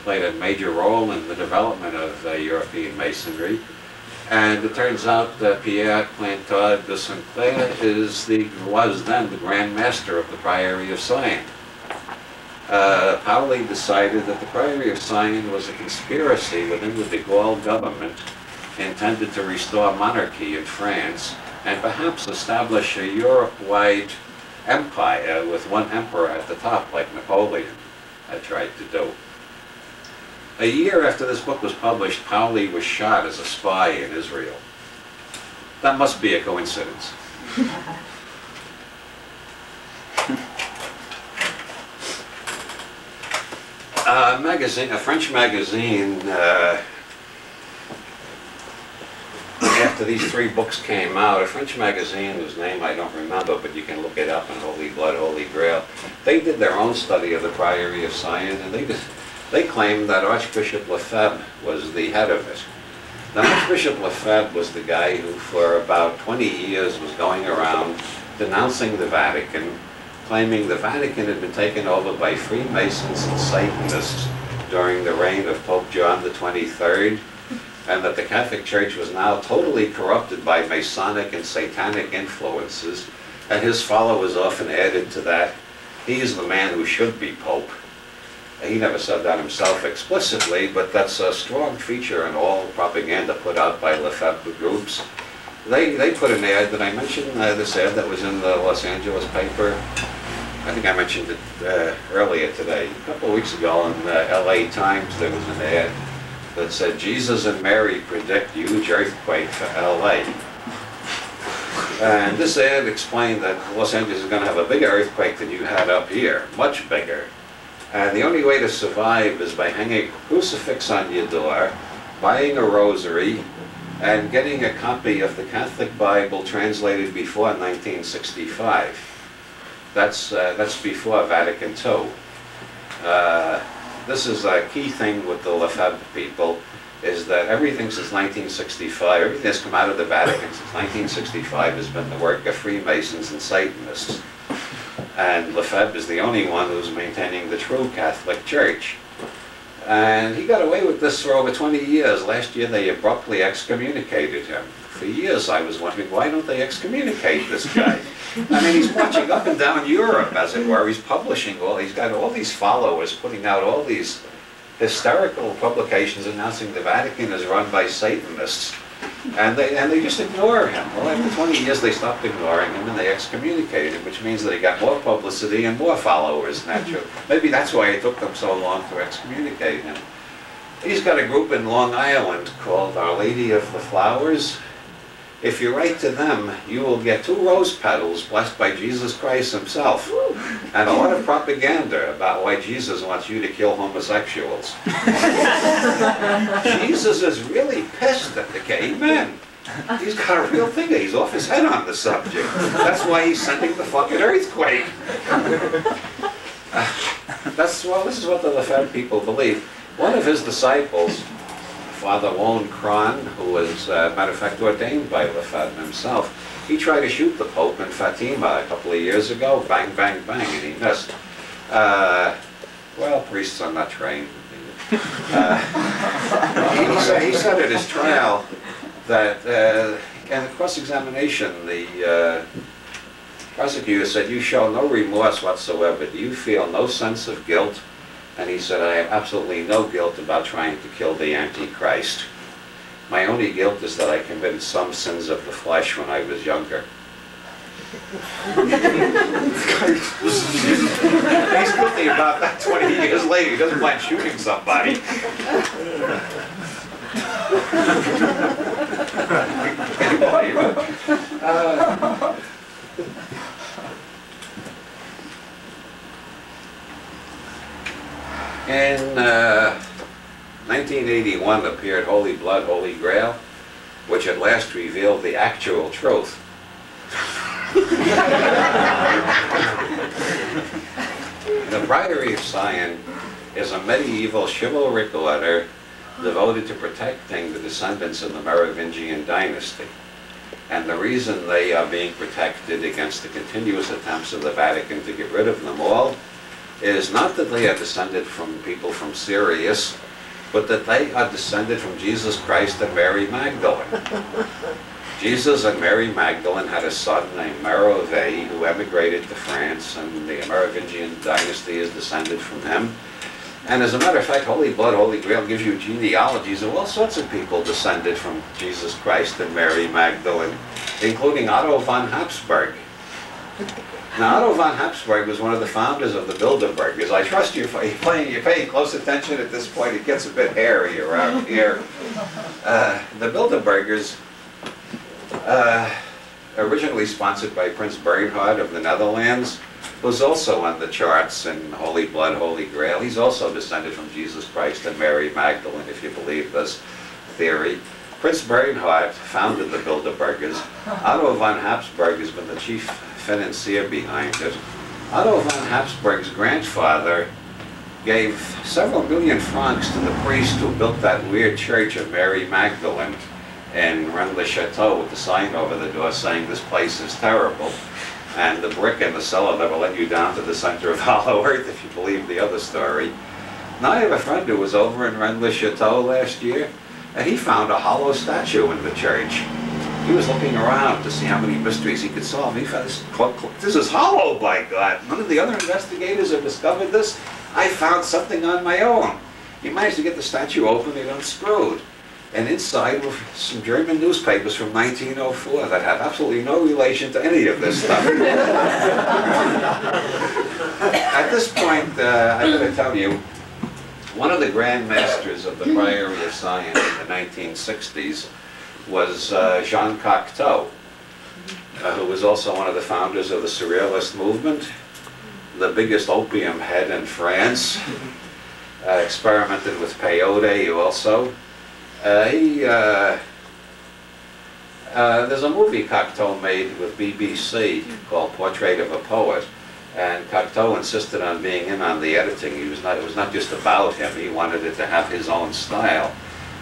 S2: played a major role in the development of European Masonry. And it turns out that Pierre Plantard de St. Clair was then the Grand Master of the Priory of Sion. Pauli decided that the Priory of Sion was a conspiracy within the de Gaulle government intended to restore monarchy in France and perhaps establish a Europe-wide empire with one emperor at the top, like Napoleon had tried to do. A year after this book was published, Pauli was shot as a spy in Israel. That must be a coincidence. A French magazine, after these three books came out, a French magazine whose name I don't remember, but you can look it up in Holy Blood, Holy Grail, they did their own study of the Priory of Sion, and they claimed that Archbishop Lefebvre was the head of it. Now, Archbishop Lefebvre was the guy who for about 20 years was going around denouncing the Vatican, claiming the Vatican had been taken over by Freemasons and Satanists during the reign of Pope John the 23rd, and that the Catholic Church was now totally corrupted by Masonic and Satanic influences, and his followers often added to that, he's the man who should be Pope. He never said that himself explicitly, but that's a strong feature in all propaganda put out by Lefebvre groups. They put an ad, did I mention this ad that was in the Los Angeles paper? I think I mentioned it earlier today. A couple of weeks ago in the LA Times there was an ad that said, Jesus and Mary predict huge earthquake for LA. And this ad explained that Los Angeles is going to have a bigger earthquake than you had up here, much bigger. And the only way to survive is by hanging a crucifix on your door, buying a rosary, and getting a copy of the Catholic Bible translated before 1965. That's before Vatican II. This is a key thing with the Lefebvre people, is that everything since 1965, everything that's come out of the Vatican since 1965 has been the work of Freemasons and Satanists. And Lefebvre is the only one who's maintaining the true Catholic Church. And he got away with this for over 20 years. Last year they abruptly excommunicated him. For years I was wondering, why don't they excommunicate this guy? I mean, he's marching up and down Europe, as it were. He's publishing he's got all these followers, putting out all these hysterical publications announcing the Vatican is run by Satanists. And they just ignore him. Well, after 20 years they stopped ignoring him and they excommunicated him, which means that he got more publicity and more followers, naturally. Maybe that's why it took them so long to excommunicate him. He's got a group in Long Island called Our Lady of the Flowers. If you write to them, you will get 2 rose petals blessed by Jesus Christ himself, and a lot of propaganda about why Jesus wants you to kill homosexuals. Jesus is really pissed at the gay men. He's got a real thing. He's off his head on the subject. That's why he's sending the fucking earthquake. This is what the Lefebvre people believe. One of his disciples, Father Lone Cron, who was, matter of fact, ordained by Lefebvre himself, he tried to shoot the Pope in Fatima a couple of years ago, bang, bang, bang, and he missed. Well, priests are not trained. He said at his trial that, in the cross-examination, the prosecutor said, you show no remorse whatsoever. Do you feel no sense of guilt? And he said, I have absolutely no guilt about trying to kill the Antichrist. My only guilt is that I committed some sins of the flesh when I was younger. He's guilty about that 20 years later. He doesn't mind shooting somebody. In 1981 appeared Holy Blood, Holy Grail, which at last revealed the actual truth. The Priory of Sion is a medieval chivalric order devoted to protecting the descendants of the Merovingian dynasty. And the reason they are being protected against the continuous attempts of the Vatican to get rid of them all is not that they are descended from people from Sirius, but that they are descended from Jesus Christ and Mary Magdalene. Jesus and Mary Magdalene had a son named Merovingian who emigrated to France, and the Merovingian dynasty is descended from him. And as a matter of fact, Holy Blood, Holy Grail gives you genealogies of all sorts of people descended from Jesus Christ and Mary Magdalene, including Otto von Habsburg. Now, Otto von Habsburg was one of the founders of the Bilderbergers. I trust you're paying close attention at this point. It gets a bit hairy around here. The Bilderbergers, originally sponsored by Prince Bernhard of the Netherlands, was also on the charts in Holy Blood, Holy Grail. He's also descended from Jesus Christ and Mary Magdalene, if you believe this theory. Prince Bernhard founded the Bilderbergers. Otto von Habsburg has been the chief financier behind it. Otto von Habsburg's grandfather gave several million francs to the priest who built that weird church of Mary Magdalene in Rennes-le-Château with the sign over the door saying this place is terrible. And the brick in the cellar never let you down to the center of hollow earth, if you believe the other story. Now I have a friend who was over in Rennes-le-Château last year, and he found a hollow statue in the church. He was looking around to see how many mysteries he could solve. He found this is hollow, by God. None of the other investigators have discovered this. I found something on my own. He managed to get the statue open and unscrewed. And inside were some German newspapers from 1904 that have absolutely no relation to any of this stuff. At this point, I gotta tell you, one of the Grand Masters of the Priory of Sion in the 1960s was Jean Cocteau, who was also one of the founders of the Surrealist movement, the biggest opium head in France, experimented with peyote also. There's a movie Cocteau made with BBC called Portrait of a Poet, and Cocteau insisted on being in on the editing. It was not just about him, he wanted it to have his own style.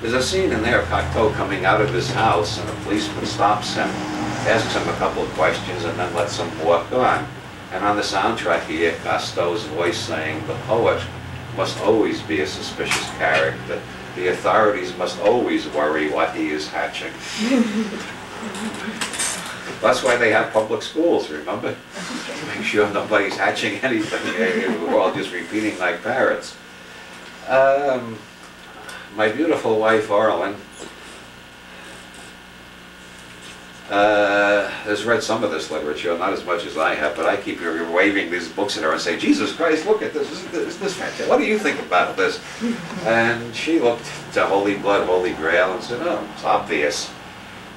S2: There's a scene in there of Cocteau coming out of his house, and a policeman stops him, asks him a couple of questions, and then lets him walk on. And on the soundtrack you hear Cocteau's voice saying, "The poet must always be a suspicious character. The authorities must always worry what he is hatching." That's why they have public schools, remember? To make sure nobody's hatching anything. We're all just repeating like parrots. My beautiful wife, Arlen, has read some of this literature, not as much as I have, but I keep waving these books at her and say, "Jesus Christ, look at this, isn't this fantastic? What do you think about this?" And she looked to Holy Blood, Holy Grail and said, "Oh, it's obvious.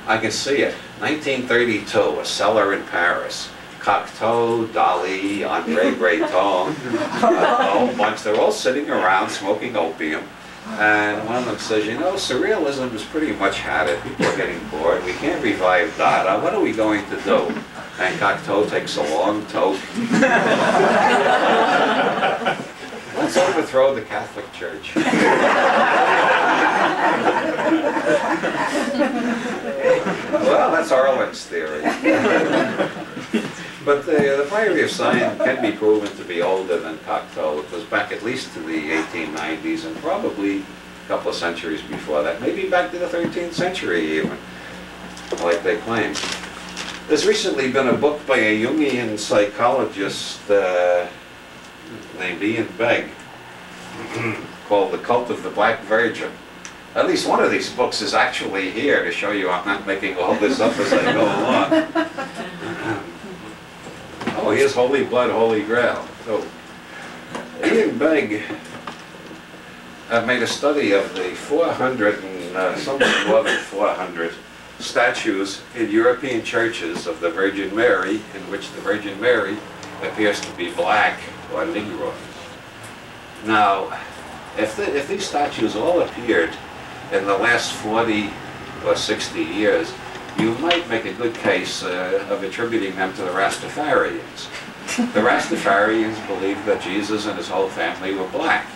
S2: I can see it. 1932, a cellar in Paris. Cocteau, Dali, André Breton, a whole bunch. They're all sitting around smoking opium. And one of them says, you know, surrealism has pretty much had it. People are getting bored. We can't revive Dada. What are we going to do?" And Cocteau takes a long toke. "Let's overthrow the Catholic Church." Well, that's Arlen's theory. But the Priory of Sion can be proven to be older than Cocteau. It goes back at least to the 1890s and probably a couple of centuries before that. Maybe back to the 13th century even, like they claim. There's recently been a book by a Jungian psychologist named Ian Begg called The Cult of the Black Virgin. At least one of these books is actually here to show you I'm not making all this up as I go along. Oh, here's Holy Blood, Holy Grail. So, Ian Begg made a study of the 400 and something more than 400 statues in European churches of the Virgin Mary, in which the Virgin Mary appears to be black or Negroid. Now, if these statues all appeared in the last 40 or 60 years, you might make a good case of attributing them to the Rastafarians. The Rastafarians believed that Jesus and his whole family were black.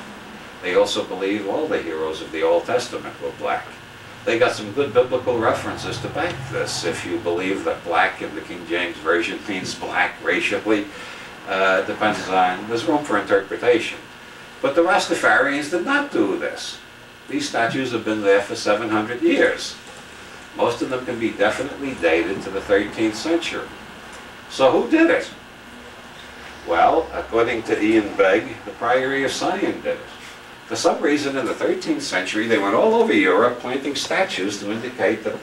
S2: They also believe all the heroes of the Old Testament were black. They got some good biblical references to back this. If you believe that black in the King James Version means black racially, depends on, there's room for interpretation. But the Rastafarians did not do this. These statues have been there for 700 years. Most of them can be definitely dated to the 13th century. So who did it? Well, according to Ian Begg, the Priory of Sion did it. For some reason in the 13th century, they went all over Europe planting statues to indicate that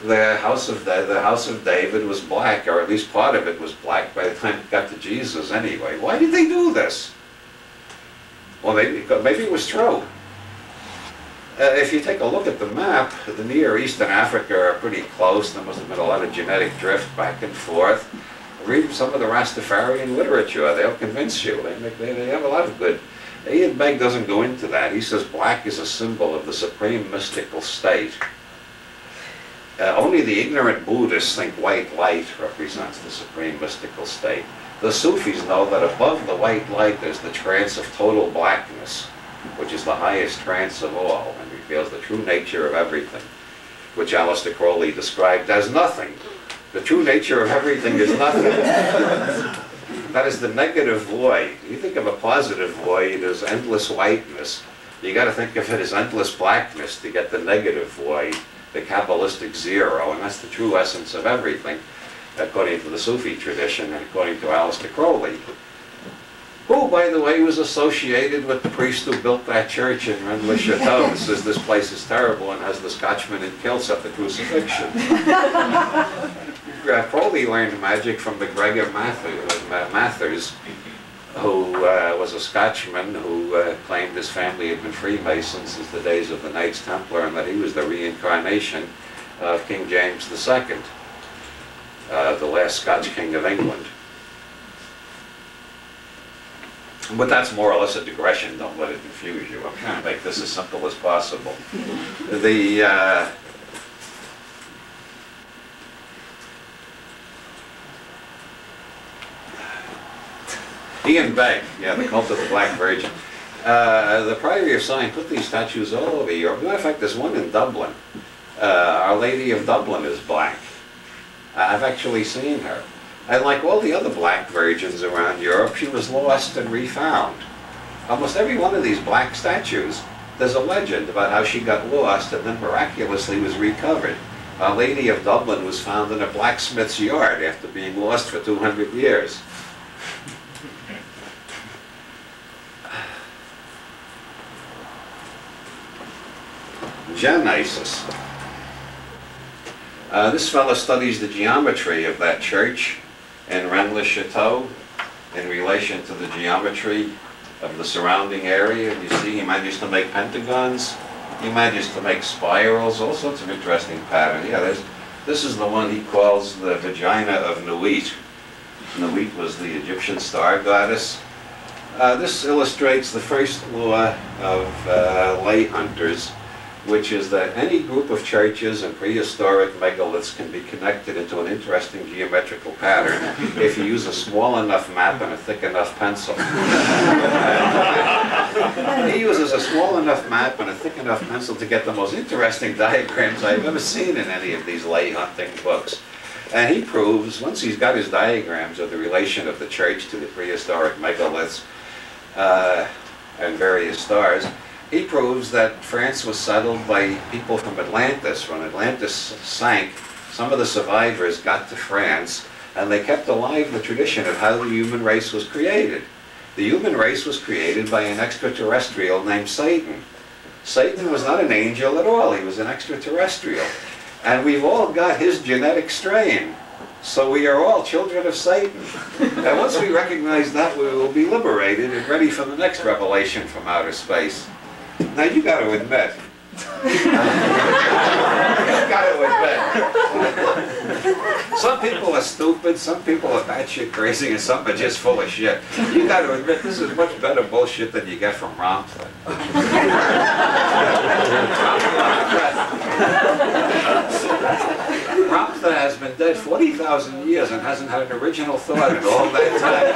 S2: the house of David was black, or at least part of it was black by the time it got to Jesus anyway. Why did they do this? Well, maybe it was true. If you take a look at the map, the Near East and Africa are pretty close. There must have been a lot of genetic drift back and forth. Read some of the Rastafarian literature. They'll convince you. They have a lot of good. Ian Begg doesn't go into that. He says black is a symbol of the supreme mystical state. Only the ignorant Buddhists think white light represents the supreme mystical state. The Sufis know that above the white light there's the trance of total blackness, which is the highest trance of all, and reveals the true nature of everything, which Aleister Crowley described as nothing. The true nature of everything is nothing. That is the negative void. You think of a positive void as endless whiteness. You got to think of it as endless blackness to get the negative void, the Kabbalistic zero, and that's the true essence of everything, according to the Sufi tradition and according to Aleister Crowley, who, by the way, was associated with the priest who built that church in Rennes-le-Château. Says this place is terrible and has the Scotchman in kilts at the crucifixion. Crowley learned magic from MacGregor Mathers, who was a Scotchman who claimed his family had been Freemasons since the days of the Knights Templar, and that he was the reincarnation of King James II, the last Scotch king of England. But that's more or less a digression. Don't let it confuse you. I'm trying to make this as simple as possible. Ian Begg, yeah, the cult of the Black Virgin. The Priory of Sion put these statues all over Europe. As a matter of fact, there's one in Dublin. Our Lady of Dublin is black. I've actually seen her. And like all the other black virgins around Europe, she was lost and refound. Almost every one of these black statues, there's a legend about how she got lost and then miraculously was recovered. Our Lady of Dublin was found in a blacksmith's yard after being lost for 200 years. Dionysus. This fellow studies the geometry of that church in Rennes-le-Château in relation to the geometry of the surrounding area. And you see he managed to make pentagons, he managed to make spirals, all sorts of interesting patterns. Yeah, this is the one he calls the vagina of Nuit. Nuit was the Egyptian star goddess. This illustrates the first law of lay hunters, which is that any group of churches and prehistoric megaliths can be connected into an interesting geometrical pattern if you use a small enough map and a thick enough pencil. He uses a small enough map and a thick enough pencil to get the most interesting diagrams I've ever seen in any of these lay hunting books. And he proves, once he's got his diagrams of the relation of the church to the prehistoric megaliths and various stars, he proves that France was settled by people from Atlantis. When Atlantis sank, some of the survivors got to France, and they kept alive the tradition of how the human race was created. The human race was created by an extraterrestrial named Satan. Satan was not an angel at all, he was an extraterrestrial. And we've all got his genetic strain. So we are all children of Satan. And once we recognize that, we will be liberated and ready for the next revelation from outer space. Now you got to admit, some people are stupid, some people are batshit crazy, and some are just full of shit. You got to admit this is much better bullshit than you get from Romford. Ramtha has been dead 40,000 years and hasn't had an original thought in all that time.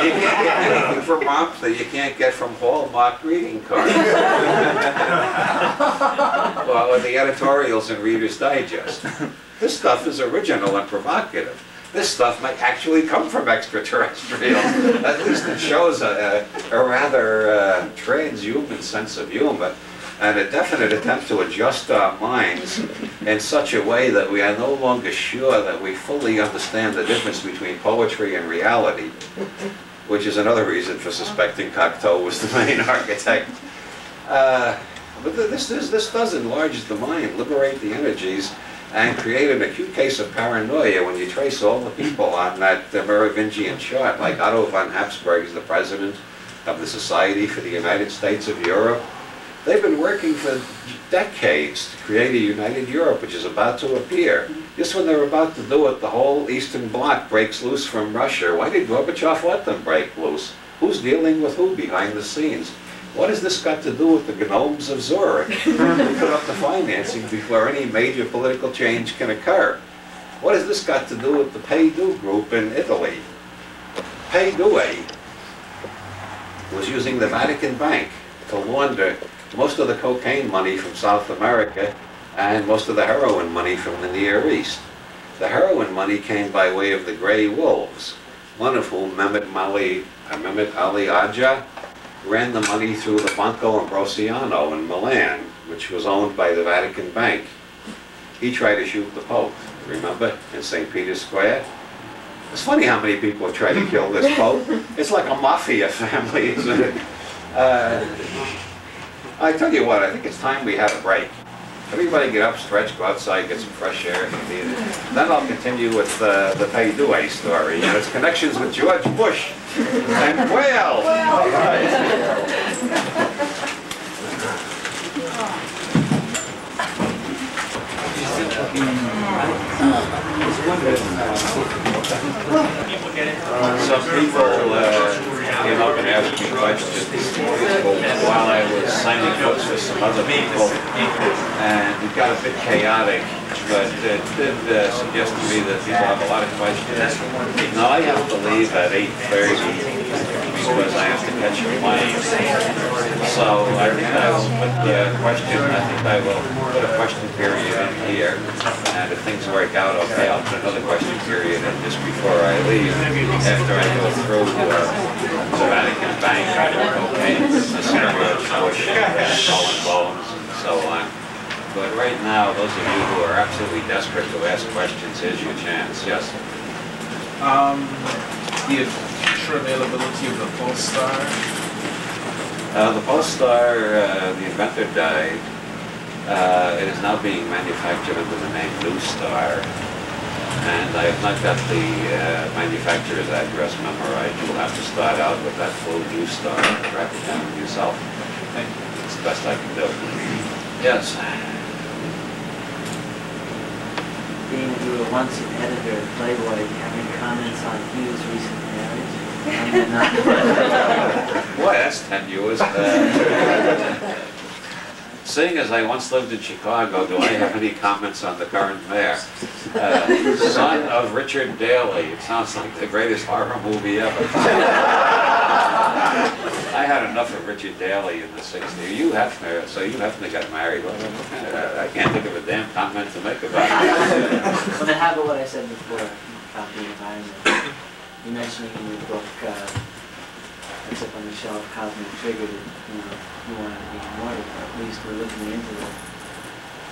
S2: You can't get anything from Ramtha you can't get from Hallmark greeting cards. Well, or the editorials in Reader's Digest. This stuff is original and provocative. This stuff might actually come from extraterrestrials. At least it shows a rather transhuman sense of humor and a definite attempt to adjust our minds in such a way that we are no longer sure that we fully understand the difference between poetry and reality, which is another reason for suspecting Cocteau was the main architect. But this does enlarge the mind, liberate the energies, and create an acute case of paranoia when you trace all the people on that Merovingian chart, like Otto von Habsburg is the president of the Society for the United States of Europe. They've been working for decades to create a united Europe, which is about to appear. Just when they're about to do it, the whole Eastern Bloc breaks loose from Russia. Why did Gorbachev let them break loose? Who's dealing with who behind the scenes? What has this got to do with the gnomes of Zurich who put up the financing before any major political change can occur? What has this got to do with the Pay-Do group in Italy? Pay-Do was using the Vatican Bank to launder most of the cocaine money from South America and most of the heroin money from the Near East. The heroin money came by way of the Grey Wolves, one of whom, Mehmet Ali Agca, ran the money through the Banco Ambrosiano in Milan, which was owned by the Vatican Bank. He tried to shoot the Pope, remember, in St. Peter's Square? It's funny how many people try to kill this Pope. It's like a mafia family, isn't it? I tell you what, I think it's time we had a break. Everybody get up, stretch, go outside, get some fresh air if you need it. Then I'll continue with the Pay-Due story and its connections with George Bush and Whale. All right. Some people came up and asked me questions while I was signing notes for some other people, and it got a bit chaotic, but it did suggest to me that people have a lot of questions. Now I have to leave at 8:30 because I have to catch a plane. So I think I will put the question, I think I will put a question period in here, and if things work out okay, I'll put another question period in just before I leave, after I go through the Vatican Bank, cocaine business, George Bush, Skull and Bones, and so on. But right now, those of you who are absolutely desperate to ask questions, here's your chance. Yes?
S5: The future availability of the Polestar?
S2: The Polestar, the inventor died. It is now being manufactured under the name New Star. And I have not got the manufacturer's address memorized. You'll have to start out with that full New Star and track it down yourself.
S5: Thank you.
S2: It's the best I can do. Yes.
S6: Being that you were once an editor at Playboy, do you have any comments on Hugh's recent marriage?
S2: Boy, that's tenuous. Seeing as I once lived in Chicago, do I have any comments on the current mayor? Son of Richard Daley. It sounds like the greatest horror movie ever. I had enough of Richard Daley in the 60s. Hugh Hefner, so Hugh Hefner got married. I can't think of a damn comment to make about it.
S6: Well, then how about what I said before about the environment? You mentioned in your book, it's up on the shelf, Cosmic Trigger, that you wanted to be immortal, or at least we're looking into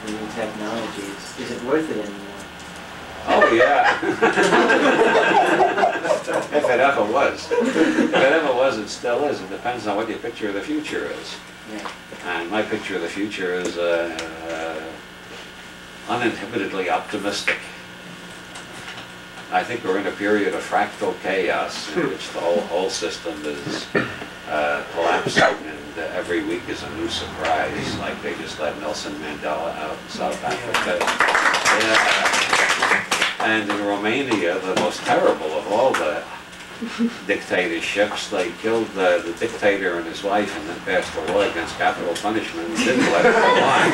S6: the new technologies. Is it worth it anymore?
S2: Oh, yeah. If it ever was. If it ever was, it still is. It depends on what your picture of the future is.
S6: Yeah.
S2: And my picture of the future is uninhibitedly optimistic. I think we're in a period of fractal chaos in which the whole system is collapsing, and every week is a new surprise, like they just let Nelson Mandela out in South Africa. Yeah. And in Romania, the most terrible of all the dictatorships, they killed the dictator and his wife and then passed a law against capital punishment and didn't let it go on,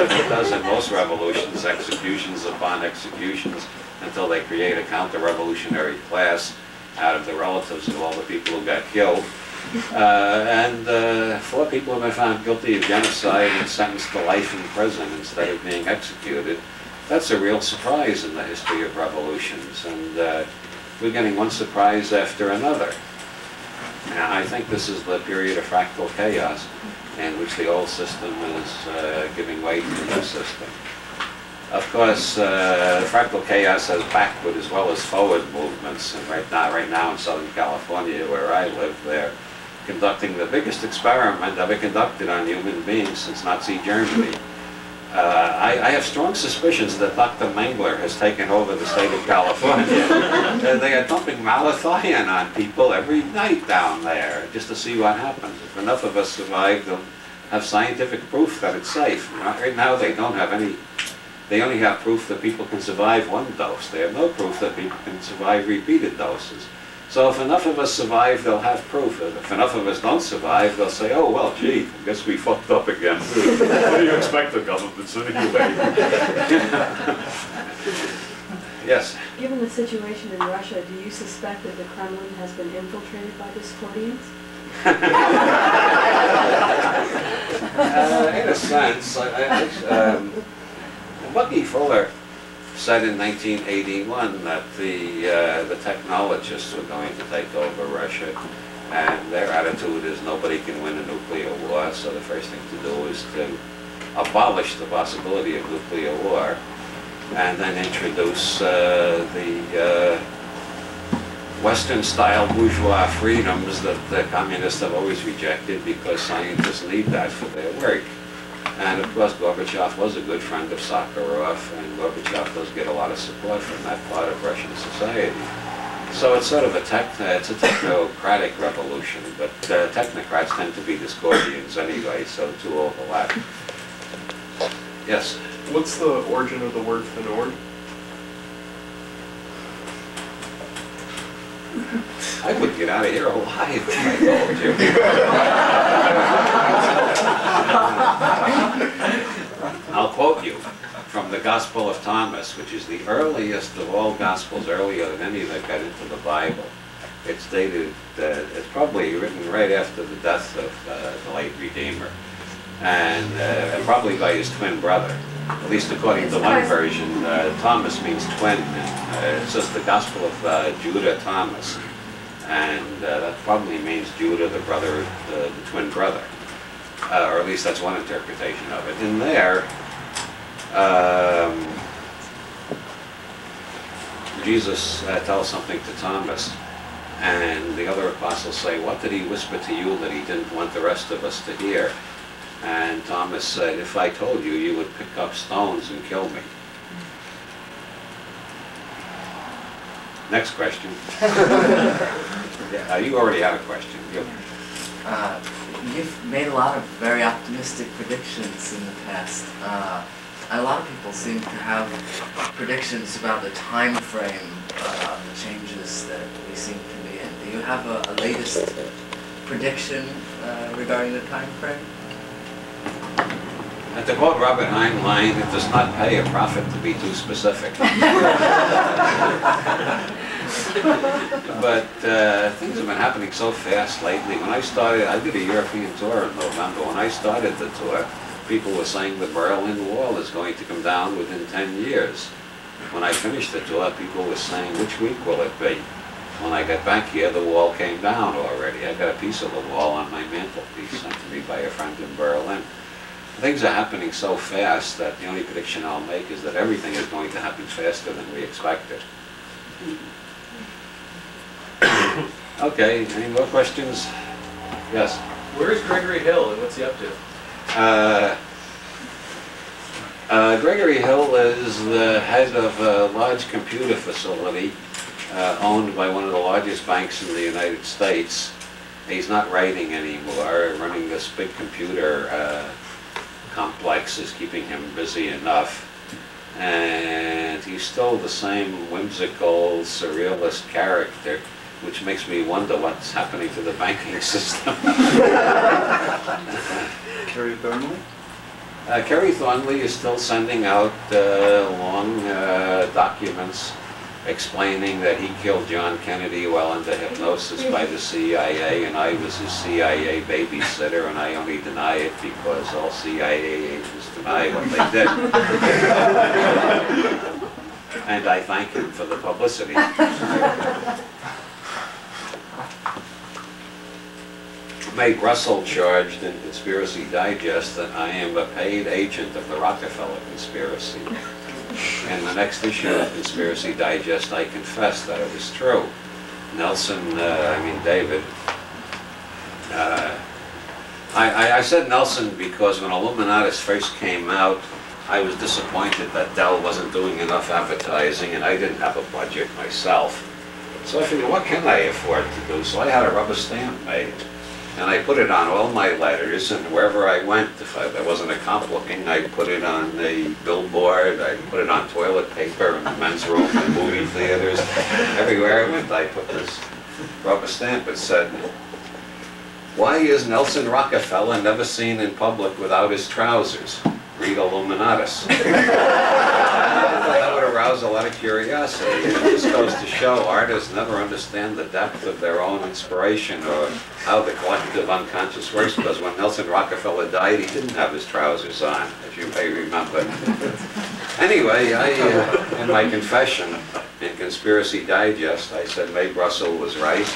S2: like it does in most revolutions, executions upon executions, until they create a counter-revolutionary class out of the relatives of all the people who got killed. And 4 people have been found guilty of genocide and sentenced to life in prison instead of being executed. That's a real surprise in the history of revolutions, and we're getting one surprise after another. And I think this is the period of fractal chaos in which the old system is giving way to the new system. Of course, fractal chaos has backward as well as forward movements, and right now in Southern California, where I live, they're conducting the biggest experiment ever conducted on human beings since Nazi Germany. I have strong suspicions that Dr. Mengler has taken over the state of California. They are dumping malathion on people every night down there just to see what happens. If enough of us survive, they'll have scientific proof that it's safe. Right now they don't have any. They only have proof that people can survive one dose. They have no proof that people can survive repeated doses. So if enough of us survive, they'll have proof. If enough of us don't survive, they'll say, oh, well, gee, I guess we fucked up again. What do you expect of governments anyway? Yes?
S7: Given the situation in Russia, do you suspect that the Kremlin has been infiltrated by Discordians?
S2: In a sense. Bucky Fuller said in 1981 that the technologists were going to take over Russia, And their attitude is nobody can win a nuclear war, so the first thing to do is to abolish the possibility of nuclear war, and then introduce the Western-style bourgeois freedoms that the communists have always rejected because scientists need that for their work. And of course Gorbachev was a good friend of Sakharov, and Gorbachev does get a lot of support from that part of Russian society. So it's sort of it's a technocratic revolution, but technocrats tend to be Discordians anyway, so the two overlap. Yes?
S8: What's the origin of the word Finord?
S2: I wouldn't get out of here alive if I told you. I'll quote you from the Gospel of Thomas, which is the earliest of all Gospels, earlier than any that got into the Bible. It's dated, it's probably written right after the death of the late Redeemer, and probably by his twin brother. At least according to one version, Thomas means twin. It says the Gospel of Judah Thomas, and that probably means Judah, the brother, the twin brother, or at least that's one interpretation of it. In there, Jesus tells something to Thomas, and the other apostles say, "What did he whisper to you that he didn't want the rest of us to hear?" And Thomas said, "If I told you, you would pick up stones and kill me." Next question. You already had a question.
S4: You've made a lot of very optimistic predictions in the past. A lot of people seem to have predictions about the time frame of the changes that we seem to be in. Do you have a latest prediction regarding the time frame?
S2: And to quote Robert Heinlein, it does not pay a prophet to be too specific. But things have been happening so fast lately. When I started, I did a European tour in November. When I started the tour, people were saying the Berlin Wall is going to come down within 10 years. When I finished the tour, people were saying, which week will it be? When I got back here, the wall came down already. I got a piece of the wall on my mantelpiece sent to me by a friend in Berlin. Things are happening so fast that the only prediction I'll make is that everything is going to happen faster than we expected. Okay, any more questions? Yes?
S5: Where is Gregory Hill and what's he up to?
S2: Gregory Hill is the head of a large computer facility owned by one of the largest banks in the United States. He's not writing anymore. Running this big computer complex is keeping him busy enough. And he's still the same whimsical, surrealist character, which makes me wonder what's happening to the banking system.
S3: Kerry Thornley?
S2: Kerry Thornley is still sending out long documents explaining that he killed John Kennedy while under hypnosis by the CIA, and I was his CIA babysitter, and I only deny it because all CIA agents deny what they did. And I thank him for the publicity. Mae Russell charged in Conspiracy Digest that I am a paid agent of the Rockefeller conspiracy. In the next issue of Conspiracy Digest, I confessed that it was true. David. I said Nelson because when Illuminatus first came out, I was disappointed that Dell wasn't doing enough advertising, and I didn't have a budget myself. So I figured, what can I afford to do? So I had a rubber stamp made. And I put it on all my letters, and wherever I went, if I wasn't a cop looking, I put it on the billboard, I put it on toilet paper in the men's room, in movie theaters. Everywhere I went, I put this rubber stamp. It said, "Why is Nelson Rockefeller never seen in public without his trousers? Read Illuminatus." That would arouse a lot of curiosity. It just goes to show artists never understand the depth of their own inspiration or how the collective unconscious works, because when Nelson Rockefeller died, he didn't have his trousers on, as you may remember. Anyway, in my confession in Conspiracy Digest, I said Mae Russell was right,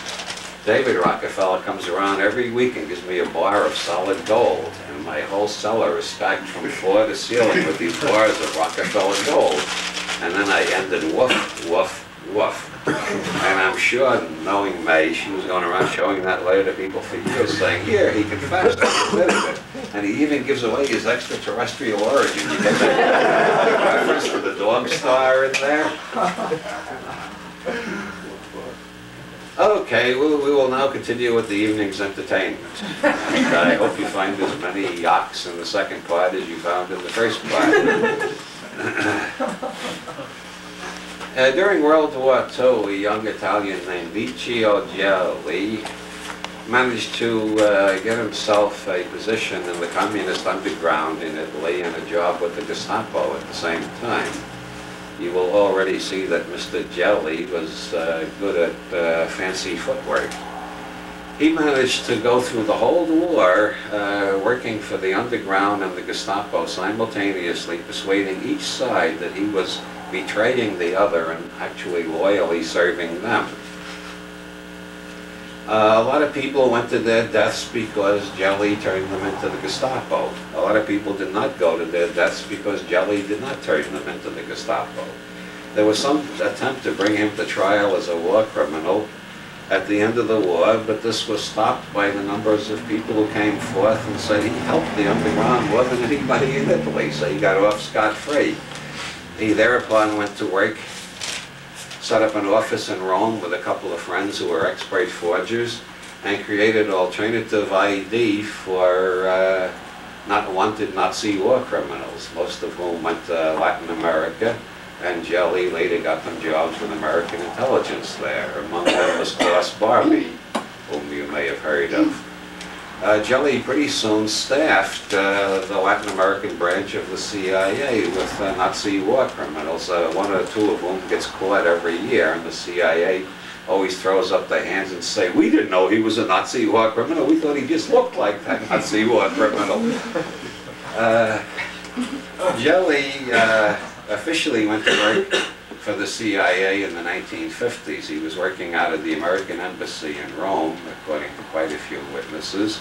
S2: David Rockefeller comes around every week and gives me a bar of solid gold, and my whole cellar is stacked from floor to ceiling with these bars of Rockefeller gold. And then I ended woof, woof, woof. And I'm sure, knowing May, she was going around showing that letter to people for years, saying, here, he confessed, he admitted it. And he even gives away his extraterrestrial origin. You get that reference for the dog star in there? Okay, we will now continue with the evening's entertainment. And I hope you find as many yaks in the second part as you found in the first part. During World War II, a young Italian named Licio Gelli managed to get himself a position in the communist underground in Italy and a job with the Gestapo at the same time. You will already see that Mr. Gelli was good at fancy footwork. He managed to go through the whole war working for the underground and the Gestapo simultaneously, persuading each side that he was betraying the other and actually loyally serving them. A lot of people went to their deaths because Gelli turned them into the Gestapo. A lot of people did not go to their deaths because Gelli did not turn them into the Gestapo. There was some attempt to bring him to trial as a war criminal at the end of the war, but this was stopped by the numbers of people who came forth and said he helped the underground more than anybody in Italy, so he got off scot-free. He thereupon went to work, set up an office in Rome with a couple of friends who were expert forgers, and created alternative ID for not wanted Nazi war criminals, most of whom went to Latin America, and Gelli later got them jobs with American intelligence there. Among them was Klaus Barbie, whom you may have heard of. Gelli pretty soon staffed the Latin American branch of the CIA with Nazi war criminals, one or two of whom gets caught every year, and the CIA always throws up their hands and say, we didn't know he was a Nazi war criminal, we thought he just looked like that Nazi war criminal. Gelli officially went to work for the CIA in the 1950s. He was working out of the American Embassy in Rome, according to quite a few witnesses.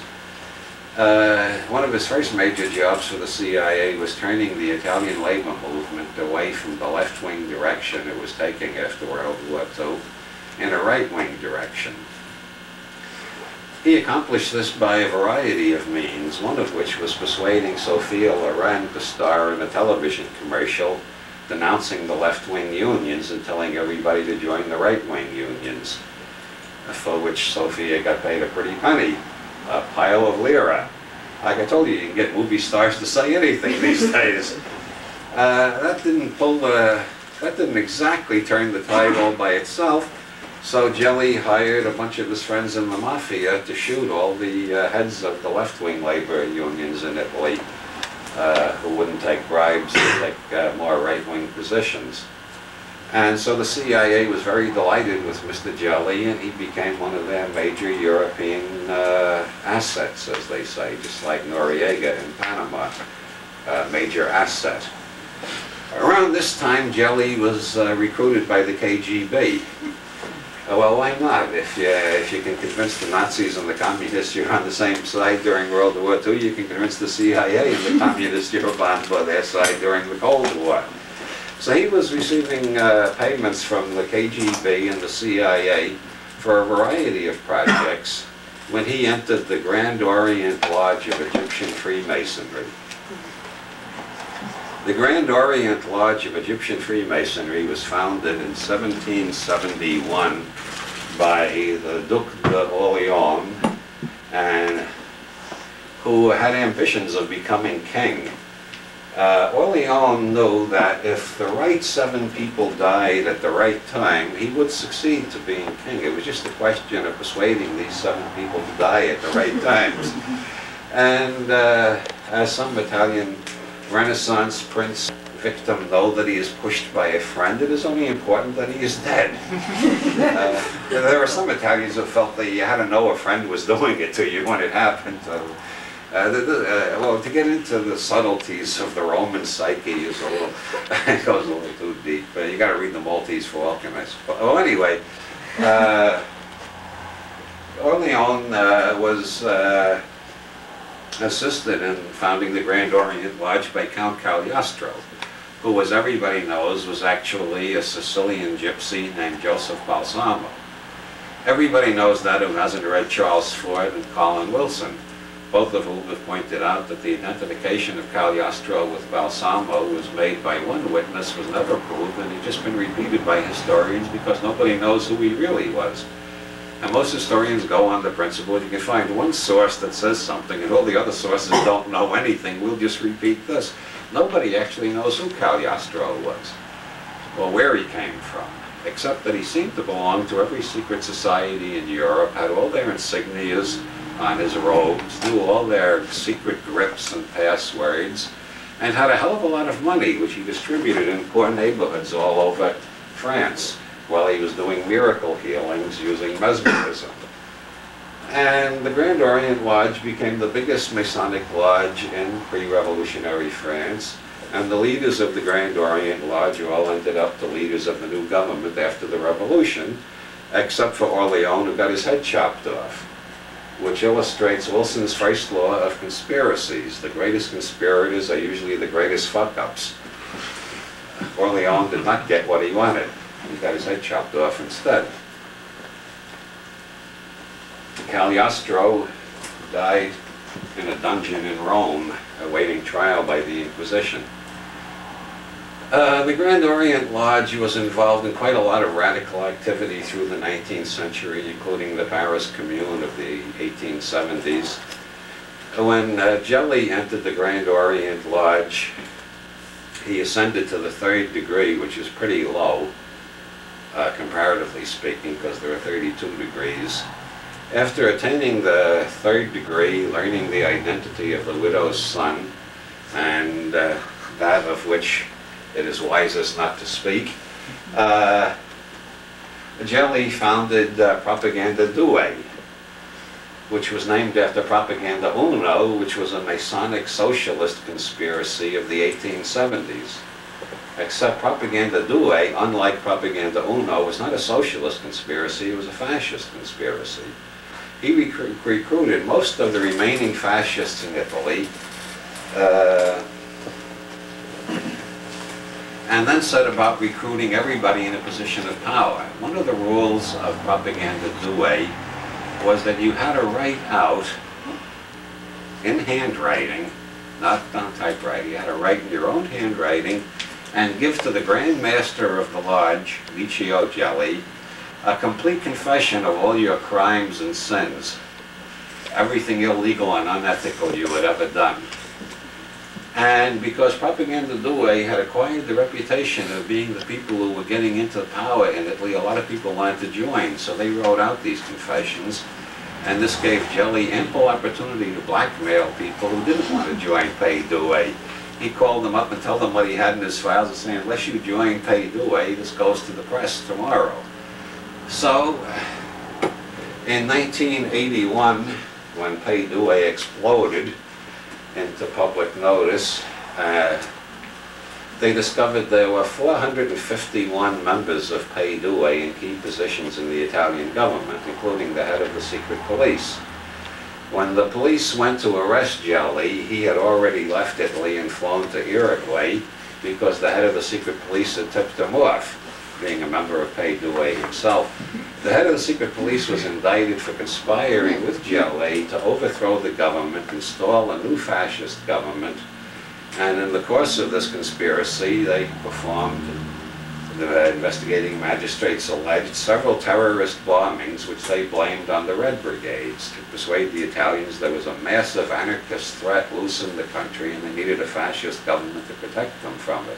S2: One of his first major jobs for the CIA was turning the Italian labor movement away from the left-wing direction it was taking after World War II in a right-wing direction. He accomplished this by a variety of means, one of which was persuading Sophia Loren to star in a television commercial denouncing the left-wing unions and telling everybody to join the right-wing unions, for which Sophia got paid a pretty penny, a pile of lira. Like I told you, you can get movie stars to say anything these days. That didn't exactly turn the tide all by itself, so Gelli hired a bunch of his friends in the mafia to shoot all the heads of the left-wing labor unions in Italy, who wouldn't take bribes and take more right-wing positions. And so the CIA was very delighted with Mr. Gelli, and he became one of their major European assets, as they say, just like Noriega in Panama, major asset. Around this time, Gelli was recruited by the KGB. Well, why not? If you can convince the Nazis and the communists you're on the same side during World War II, you can convince the CIA and the communists you're on their side during the Cold War. So he was receiving payments from the KGB and the CIA for a variety of projects when he entered the Grand Orient Lodge of Egyptian Freemasonry. The Grand Orient Lodge of Egyptian Freemasonry was founded in 1771 by the Duc d'Orléans, and who had ambitions of becoming king. Orléans knew that if the right 7 people died at the right time, he would succeed to being king. It was just a question of persuading these 7 people to die at the right times. And as some Italian Renaissance prince victim know that he is pushed by a friend, it is only important that he is dead. There were some Italians who felt that you had to know a friend was doing it to you when it happened. Well, to get into the subtleties of the Roman psyche is a little, it goes a little too deep. You got to read the Maltese for Alchemists. Well, anyway, Orleans was assisted in founding the Grand Orient Lodge by Count Cagliostro, who, as everybody knows, was actually a Sicilian gypsy named Joseph Balsamo. Everybody knows that who hasn't read Charles Ford and Colin Wilson, both of whom have pointed out that the identification of Cagliostro with Balsamo was made by one witness, was never proved, and it's just been repeated by historians because nobody knows who he really was. And most historians go on the principle you can find one source that says something and all the other sources don't know anything, we'll just repeat this. Nobody actually knows who Cagliostro was, or where he came from, except that he seemed to belong to every secret society in Europe, had all their insignias on his robes, knew all their secret grips and passwords, and had a hell of a lot of money, which he distributed in poor neighborhoods all over France, while he was doing miracle healings using mesmerism. And the Grand Orient Lodge became the biggest Masonic lodge in pre-revolutionary France, and the leaders of the Grand Orient Lodge all ended up the leaders of the new government after the revolution, except for Orleans, who got his head chopped off, which illustrates Wilson's first law of conspiracies. The greatest conspirators are usually the greatest fuck-ups. Orleans did not get what he wanted. He got his head chopped off instead. Cagliostro died in a dungeon in Rome, awaiting trial by the Inquisition. The Grand Orient Lodge was involved in quite a lot of radical activity through the 19th century, including the Paris Commune of the 1870s. When Jelly entered the Grand Orient Lodge, he ascended to the 3rd degree, which is pretty low, comparatively speaking, because there are 32 degrees. After attaining the 3rd degree, learning the identity of the widow's son, and that of which it is wisest not to speak, Jelly founded Propaganda Due, which was named after Propaganda Uno, which was a Masonic socialist conspiracy of the 1870s. Except Propaganda Due, unlike Propaganda Uno, was not a socialist conspiracy, it was a fascist conspiracy. He recruited most of the remaining fascists in Italy, and then set about recruiting everybody in a position of power. One of the rules of Propaganda Due was that you had to write out, in handwriting, not on typewriting, you had to write in your own handwriting and give to the Grand Master of the Lodge, Licio Jelly, a complete confession of all your crimes and sins, everything illegal and unethical you had ever done. And because Propaganda Due had acquired the reputation of being the people who were getting into power in Italy, a lot of people wanted to join, so they wrote out these confessions, and this gave Jelly ample opportunity to blackmail people who didn't want to join Pay Due. He called them up and told them what he had in his files and saying, unless you join Pay Due, this goes to the press tomorrow. So, in 1981, when Pay Due exploded into public notice, they discovered there were 451 members of Pay Due in key positions in the Italian government, including the head of the secret police. When the police went to arrest Jelly, he had already left Italy and flown to Uruguay because the head of the secret police had tipped him off, being a member of Pay Due himself. The head of the secret police was indicted for conspiring with Jelly to overthrow the government, install a new fascist government, and in the course of this conspiracy, they performed, the investigating magistrates alleged, several terrorist bombings which they blamed on the Red Brigades to persuade the Italians there was a massive anarchist threat loose in the country and they needed a fascist government to protect them from it.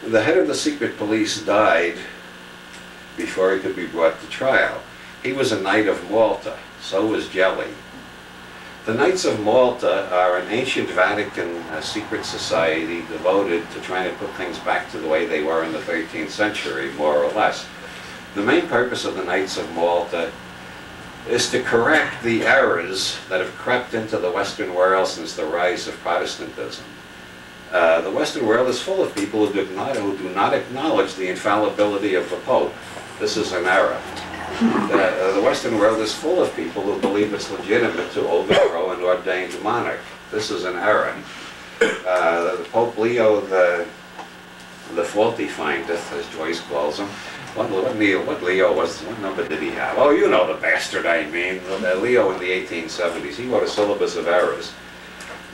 S2: The head of the secret police died before he could be brought to trial. He was a Knight of Malta, so was Jelly. The Knights of Malta are an ancient Vatican secret society devoted to trying to put things back to the way they were in the 13th century, more or less. The main purpose of the Knights of Malta is to correct the errors that have crept into the Western world since the rise of Protestantism. The Western world is full of people who do not acknowledge the infallibility of the Pope. This is an error. The Western world is full of people who believe it's legitimate to overthrow an ordained monarch. This is an error. Pope Leo the 45th, as Joyce calls him. What number did he have? Oh, you know the bastard I mean. Leo in the 1870s, he wrote a syllabus of errors,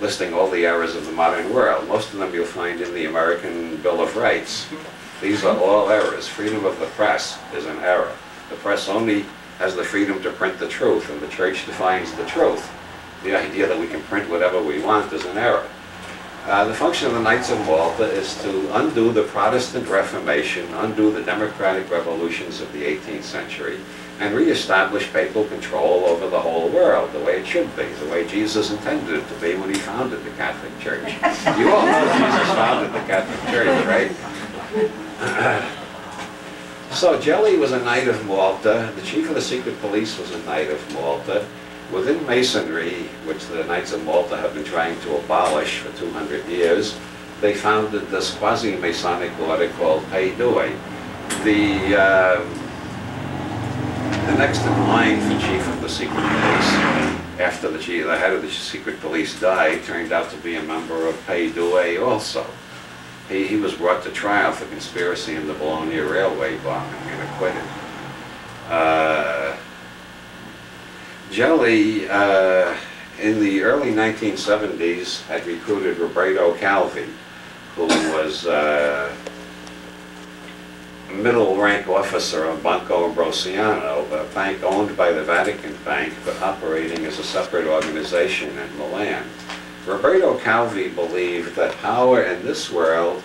S2: listing all the errors of the modern world. Most of them you'll find in the American Bill of Rights. These are all errors. Freedom of the press is an error. The press only has the freedom to print the truth, and the church defines the truth. The idea that we can print whatever we want is an error. The function of the Knights of Malta is to undo the Protestant Reformation, undo the democratic revolutions of the 18th century, and reestablish papal control over the whole world, the way it should be, the way Jesus intended it to be when he founded the Catholic Church. You all know Jesus founded the Catholic Church, right? So Jelly was a Knight of Malta. The chief of the secret police was a Knight of Malta. Within Masonry, which the Knights of Malta have been trying to abolish for 200 years, they founded this quasi-Masonic order called Priory. The next in line for chief of the secret police, after the head of the secret police died, turned out to be a member of Priory also. He was brought to trial for conspiracy in the Bologna railway bombing and acquitted. Jelly, in the early 1970s, had recruited Roberto Calvi, who was a middle-rank officer of Banco Ambrosiano, a bank owned by the Vatican Bank, but operating as a separate organization in Milan. Roberto Calvi believed that power in this world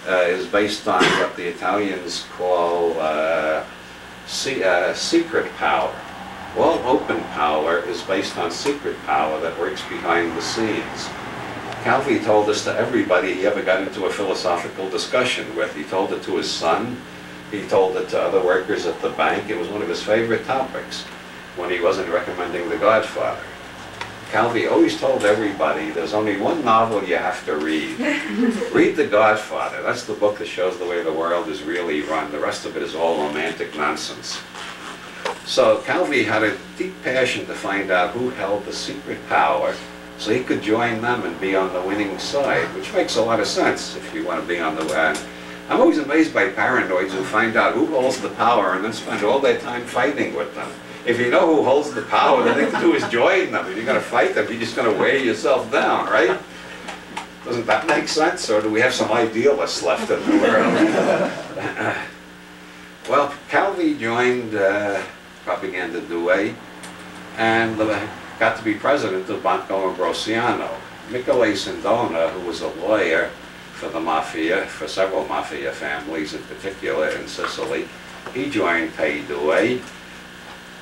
S2: is based on what the Italians call secret power. All open power is based on secret power that works behind the scenes. Calvi told this to everybody he ever got into a philosophical discussion with. He told it to his son. He told it to other workers at the bank. It was one of his favorite topics when he wasn't recommending The Godfather. Calvi always told everybody, there's only one novel you have to read. Read The Godfather. That's the book that shows the way the world is really run. The rest of it is all romantic nonsense. So Calvi had a deep passion to find out who held the secret power so he could join them and be on the winning side, which makes a lot of sense if you want to be on the end. I'm always amazed by paranoids who find out who holds the power and then spend all their time fighting with them. If you know who holds the power, the thing to do is join them. If you're going to fight them, you're just going to wear yourself down, right? Doesn't that make sense? Or do we have some idealists left in the world? Well, Calvi joined Propaganda Due and got to be president of Banco Ambrosiano. Michele Sindona, who was a lawyer for the mafia, for several mafia families in particular in Sicily, he joined Priory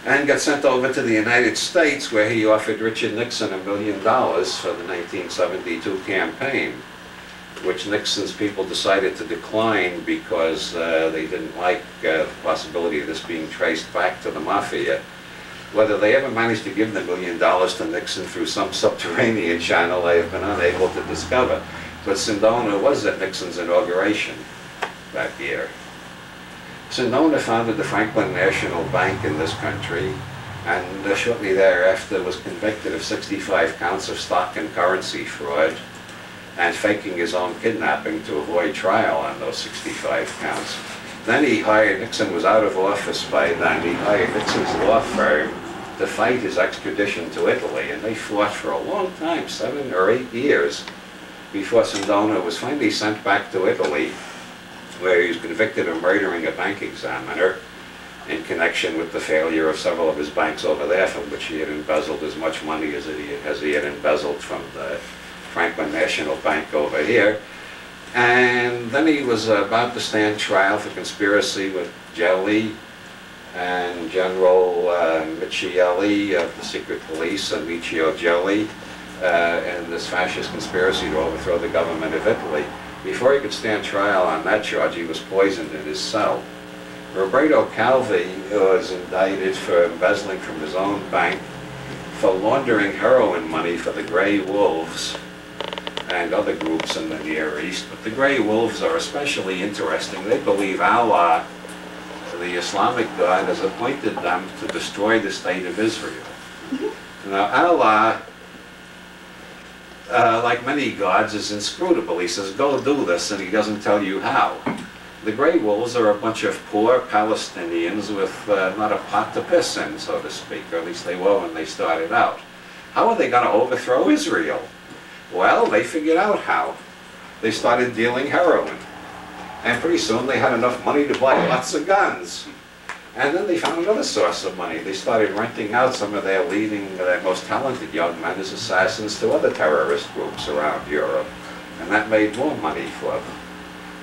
S2: and got sent over to the United States, where he offered Richard Nixon $1 million for the 1972 campaign, which Nixon's people decided to decline because they didn't like the possibility of this being traced back to the mafia. Whether they ever managed to give the $1 million to Nixon through some subterranean channel, I have been unable to discover. But Sindona was at Nixon's inauguration that year. Sindona founded the Franklin National Bank in this country, and shortly thereafter was convicted of 65 counts of stock and currency fraud and faking his own kidnapping to avoid trial on those 65 counts. Then he hired, Nixon was out of office by then, he hired Nixon's law firm to fight his extradition to Italy, and they fought for a long time, 7 or 8 years, before Sindona was finally sent back to Italy, where he was convicted of murdering a bank examiner in connection with the failure of several of his banks over there, from which he had embezzled as much money as he had embezzled from the Franklin National Bank over here. And then he was about to stand trial for conspiracy with Jelly and General Michieli of the secret police and Michio Jelly in this fascist conspiracy to overthrow the government of Italy. Before he could stand trial on that charge, he was poisoned in his cell. Roberto Calvi was indicted for embezzling from his own bank, for laundering heroin money for the Grey Wolves and other groups in the Near East. But the Grey Wolves are especially interesting. They believe Allah the Islamic God has appointed them to destroy the state of Israel. Now Allah, like many gods, is inscrutable. He says, go do this, and he doesn't tell you how. The Grey Wolves are a bunch of poor Palestinians with not a pot to piss in, so to speak, or at least they were when they started out. How are they going to overthrow Israel? Well, they figured out how. They started dealing heroin. And pretty soon they had enough money to buy lots of guns. And then they found another source of money. They started renting out some of their leading, their most talented young men as assassins to other terrorist groups around Europe. And that made more money for them.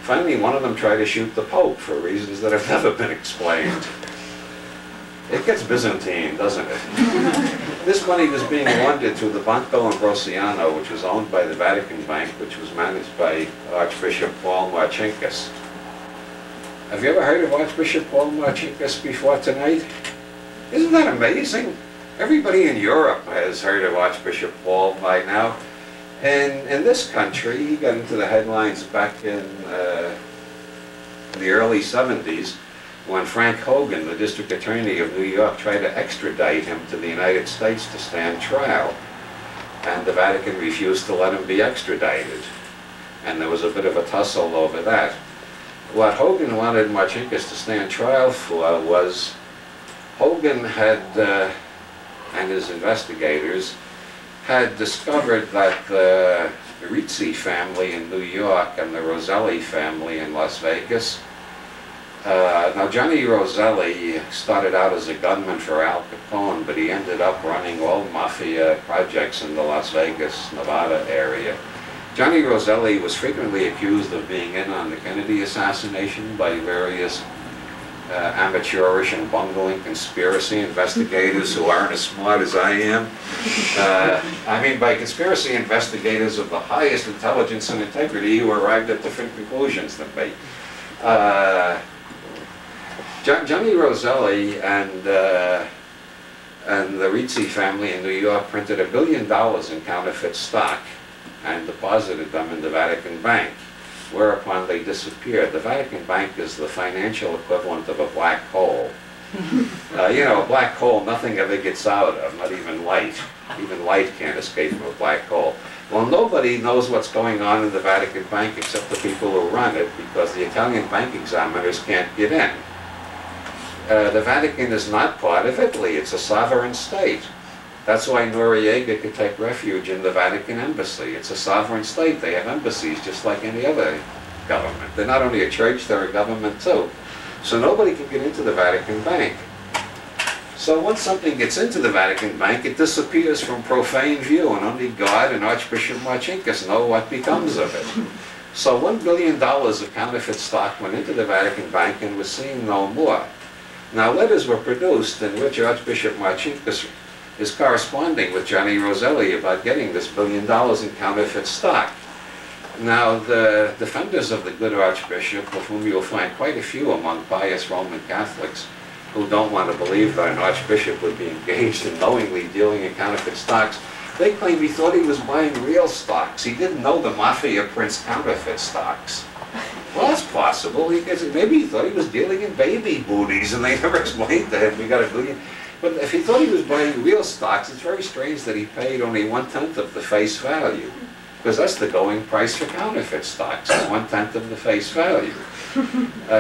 S2: Finally, one of them tried to shoot the Pope for reasons that have never been explained. It gets Byzantine, doesn't it? This money was being laundered through the Banco Ambrosiano, which was owned by the Vatican Bank, which was managed by Archbishop Paul Marcinkus. Have you ever heard of Archbishop Paul Marcinkus before tonight? Isn't that amazing? Everybody in Europe has heard of Archbishop Paul by now. And in this country, he got into the headlines back in the early 70s when Frank Hogan, the district attorney of New York, tried to extradite him to the United States to stand trial. And the Vatican refused to let him be extradited. And there was a bit of a tussle over that. What Hogan wanted Marcinkus to stand trial for was Hogan had, and his investigators, had discovered that the Rizzi family in New York and the Roselli family in Las Vegas. Now Johnny Roselli started out as a gunman for Al Capone, but he ended up running all mafia projects in the Las Vegas, Nevada area. Johnny Roselli was frequently accused of being in on the Kennedy assassination by various amateurish and bungling conspiracy investigators who aren't as smart as I am. I mean by conspiracy investigators of the highest intelligence and integrity who arrived at different conclusions than me. Johnny Roselli and the Rizzi family in New York printed $1 billion in counterfeit stock and deposited them in the Vatican Bank, whereupon they disappeared. The Vatican Bank is the financial equivalent of a black hole. You know, a black hole, nothing ever gets out of, not even light. Even light can't escape from a black hole. Well, nobody knows what's going on in the Vatican Bank except the people who run it, because the Italian bank examiners can't get in. The Vatican is not part of Italy. It's a sovereign state. That's why Noriega could take refuge in the Vatican embassy. It's a sovereign state. They have embassies just like any other government. They're not only a church, they're a government too. So nobody can get into the Vatican Bank. So once something gets into the Vatican Bank, it disappears from profane view, and only God and Archbishop Marcinkus know what becomes of it. So $1 billion of counterfeit stock went into the Vatican Bank and was seen no more. Now letters were produced in which Archbishop Marcinkus is corresponding with Johnny Roselli about getting this $1 billion in counterfeit stock. Now the defenders of the good Archbishop, of whom you'll find quite a few among pious Roman Catholics, who don't want to believe that an Archbishop would be engaged in knowingly dealing in counterfeit stocks, they claim he thought he was buying real stocks. He didn't know the Mafia prints counterfeit stocks. Well, that's possible. Maybe he thought he was dealing in baby booties, and they never explained to him we got $1 billion. But if he thought he was buying real stocks, it's very strange that he paid only 1/10 of the face value, because that's the going price for counterfeit stocks, is 1/10 of the face value.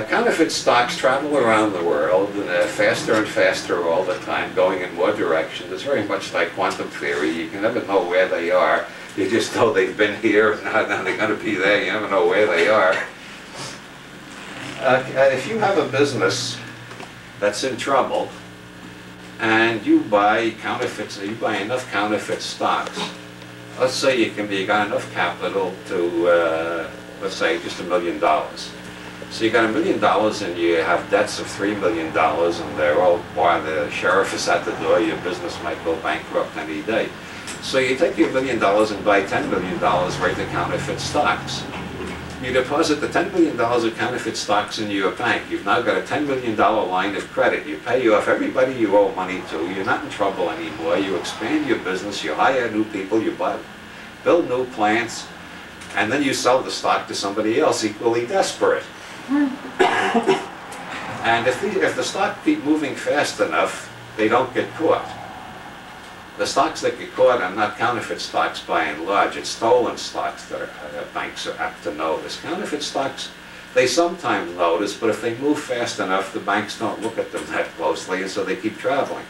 S2: Counterfeit stocks travel around the world faster and faster all the time, going in more directions. It's very much like quantum theory. You can never know where they are. You just know they've been here, and now they're going to be there. You never know where they are. If you have a business that's in trouble, and you buy counterfeits, you buy enough counterfeit stocks, let's say you got enough capital to, let's say, just $1 million. So you got $1 million and you have debts of $3 million, and they're all, boy, the sheriff is at the door, your business might go bankrupt any day. So you take your $1 million and buy $10 million worth of counterfeit stocks. You deposit the $10 million of counterfeit stocks into your bank. You've now got a $10 million line of credit. You pay off everybody you owe money to. You're not in trouble anymore. You expand your business. You hire new people. You build new plants. And then you sell the stock to somebody else equally desperate. And if the stock keep moving fast enough, they don't get caught. The stocks that get caught are not counterfeit stocks by and large. It's stolen stocks that banks are apt to notice. Counterfeit stocks, they sometimes notice, but if they move fast enough, the banks don't look at them that closely, and so they keep traveling.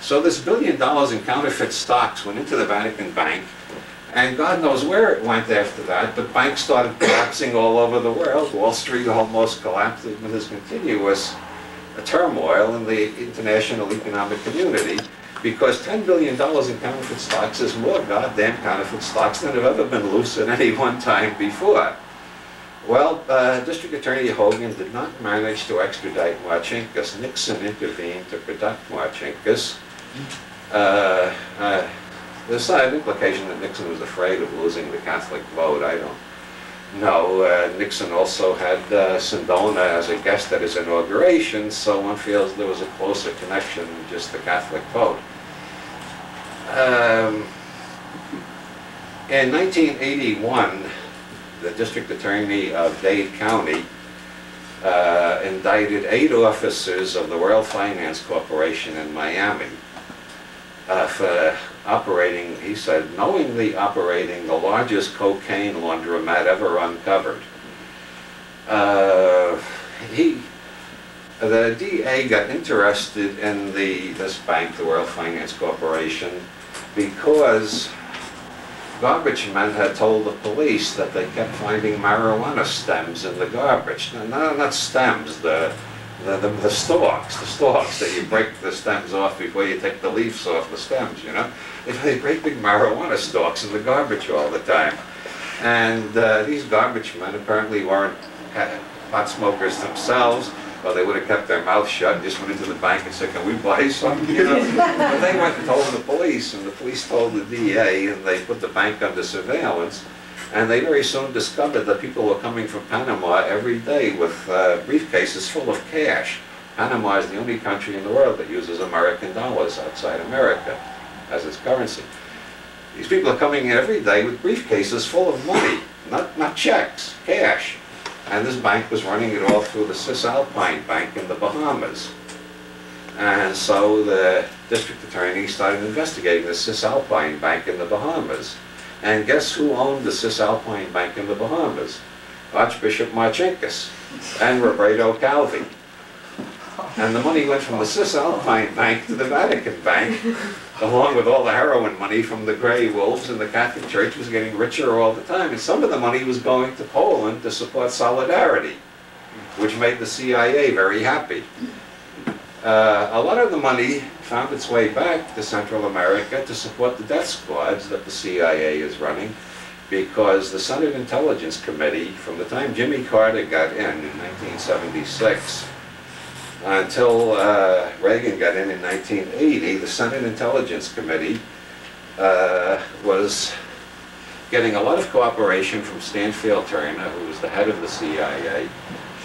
S2: So this $1 billion in counterfeit stocks went into the Vatican Bank, and God knows where it went after that. The banks started collapsing all over the world. Wall Street almost collapsed with this continuous turmoil in the international economic community, because $10 billion in counterfeit stocks is more goddamn counterfeit stocks than have ever been loose at any one time before. Well, District Attorney Hogan did not manage to extradite Marcinkus. Nixon intervened to protect Marcinkus. There's an implication that Nixon was afraid of losing the Catholic vote. I don't know. Nixon also had Sindona as a guest at his inauguration, so one feels there was a closer connection than just the Catholic vote. In 1981, the District Attorney of Dade County indicted 8 officers of the World Finance Corporation in Miami for operating, he said, knowingly operating the largest cocaine laundromat ever uncovered. The DA got interested in this bank, the World Finance Corporation, because garbage men had told the police that they kept finding marijuana stems in the garbage. No, not stems, the stalks that you break the stems off before you take the leaves off the stems, you know. They had great big marijuana stalks in the garbage all the time. And these garbage men apparently weren't pot smokers themselves, or they would have kept their mouth shut and just went into the bank and said, "Can we buy some?" You know. But they went and told the police, and the police told the DA, and they put the bank under surveillance. And they very soon discovered that people were coming from Panama every day with briefcases full of cash. Panama is the only country in the world that uses American dollars outside America as its currency. These people are coming in every day with briefcases full of money, not checks, cash. And this bank was running it all through the Cisalpine Bank in the Bahamas. And so the district attorney started investigating the Cisalpine Bank in the Bahamas. And guess who owned the Cisalpine Bank in the Bahamas? Archbishop Marcinkus and Roberto Calvi. And the money went from the Cisalpine Bank to the Vatican Bank, along with all the heroin money from the Grey Wolves, and the Catholic Church was getting richer all the time. And some of the money was going to Poland to support Solidarity, which made the CIA very happy. A lot of the money found its way back to Central America to support the death squads that the CIA is running, because the Senate Intelligence Committee, from the time Jimmy Carter got in 1976, until Reagan got in 1980, the Senate Intelligence Committee was getting a lot of cooperation from Stanfield Turner, who was the head of the CIA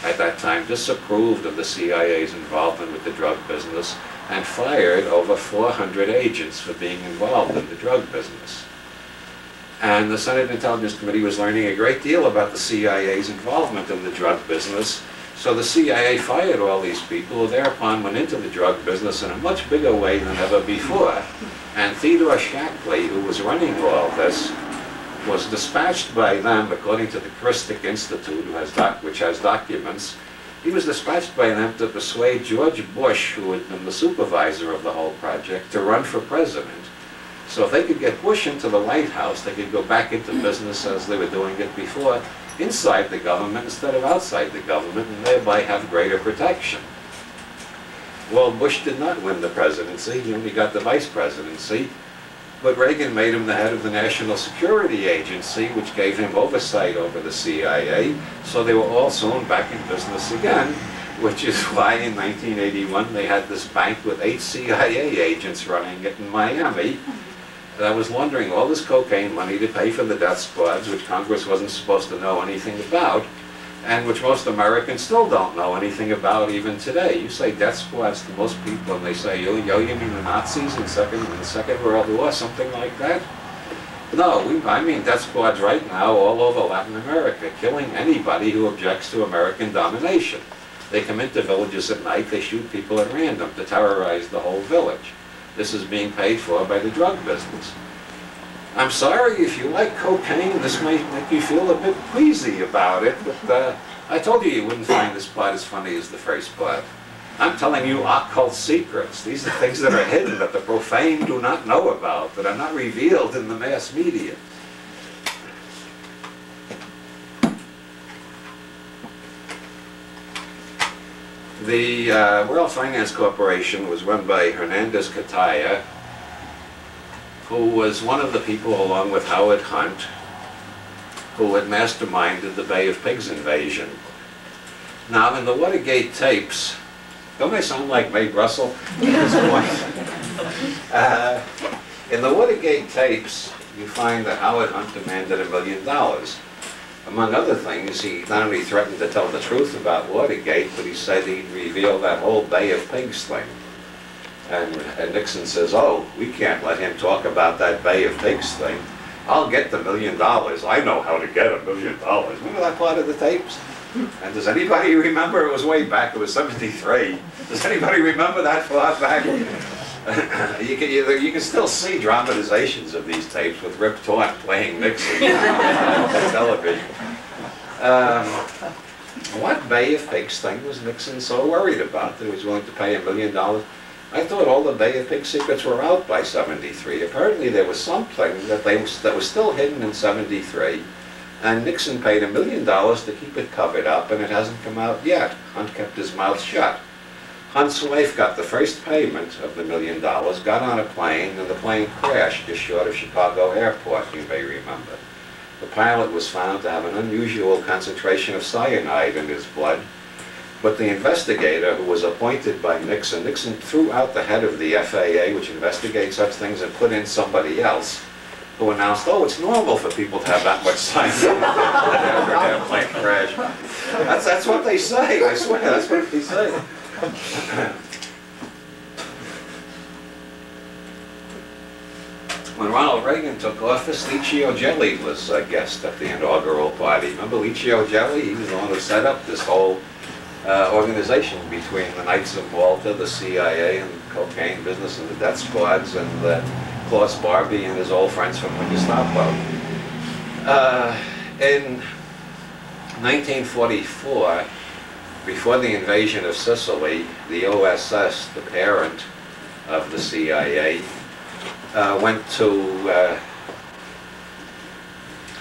S2: at that time, disapproved of the CIA's involvement with the drug business, and fired over 400 agents for being involved in the drug business. And the Senate Intelligence Committee was learning a great deal about the CIA's involvement in the drug business. So the CIA fired all these people, who thereupon went into the drug business in a much bigger way than ever before. And Theodore Shackley, who was running all this, was dispatched by them, according to the Christic Institute, which has documents. He was dispatched by them to persuade George Bush, who had been the supervisor of the whole project, to run for president. So if they could get Bush into the White House, they could go back into business as they were doing it before, inside the government instead of outside the government, and thereby have greater protection. Well, Bush did not win the presidency. He only got the vice presidency. But Reagan made him the head of the National Security Agency, which gave him oversight over the CIA. So they were all soon back in business again, which is why in 1981 they had this bank with 8 CIA agents running it in Miami. That was laundering all this cocaine money to pay for the death squads, which Congress wasn't supposed to know anything about, and which most Americans still don't know anything about even today. You say death squads to most people, and they say, you mean the Nazis in the Second World War, something like that? No, I mean death squads right now all over Latin America, killing anybody who objects to American domination. They come into villages at night, they shoot people at random to terrorize the whole village. This is being paid for by the drug business. I'm sorry if you like cocaine, this might make you feel a bit queasy about it, but I told you wouldn't find this part as funny as the first part. I'm telling you occult secrets. These are things that are hidden, that the profane do not know about, that are not revealed in the mass media. The World Finance Corporation was run by Hernandez Cataya, who was one of the people, along with Howard Hunt, who had masterminded the Bay of Pigs invasion. Now, in the Watergate tapes, don't I sound like Mae Russell at this point? In the Watergate tapes, you find that Howard Hunt demanded $1 million. Among other things, he not only threatened to tell the truth about Watergate, but he said he'd reveal that whole Bay of Pigs thing. And Nixon says, oh, we can't let him talk about that Bay of Pigs thing. I'll get the $1 million. I know how to get $1 million. Remember that part of the tapes? And does anybody remember? It was way back. It was '73. Does anybody remember that far back? You can still see dramatizations of these tapes with Rip Torn playing Nixon on television. What Bay of Pigs thing was Nixon so worried about that he was willing to pay $1 million? I thought all the Bay of Pigs secrets were out by '73. Apparently there was something that was still hidden in '73, and Nixon paid $1 million to keep it covered up, and it hasn't come out yet. Hunt kept his mouth shut. Hunt's wife got the first payment of the $1 million, got on a plane, and the plane crashed just short of Chicago Airport, you may remember. The pilot was found to have an unusual concentration of cyanide in his blood, but the investigator who was appointed by Nixon threw out the head of the FAA, which investigates such things, and put in somebody else, who announced, oh, it's normal for people to have that much cyanide after an airplane crash. That's what they say, I swear, that's what they say. When Ronald Reagan took office, Licio Gelli was a guest at the inaugural party. Remember Licio Gelli? He was the one who set up this whole organization between the Knights of Malta, the CIA, and the cocaine business, and the death squads, and Klaus Barbie and his old friends from the Gestapo. In 1944, before the invasion of Sicily, the OSS, the parent of the CIA, went to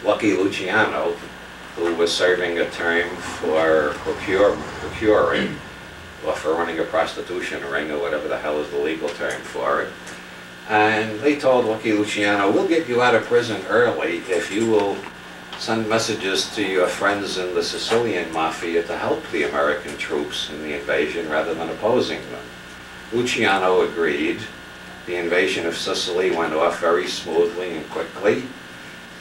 S2: Lucky Luciano, who was serving a term for procuring, or for running a prostitution ring, or whatever the hell is the legal term for it. And they told Lucky Luciano, we'll get you out of prison early if you will send messages to your friends in the Sicilian Mafia to help the American troops in the invasion rather than opposing them. Luciano agreed. The invasion of Sicily went off very smoothly and quickly,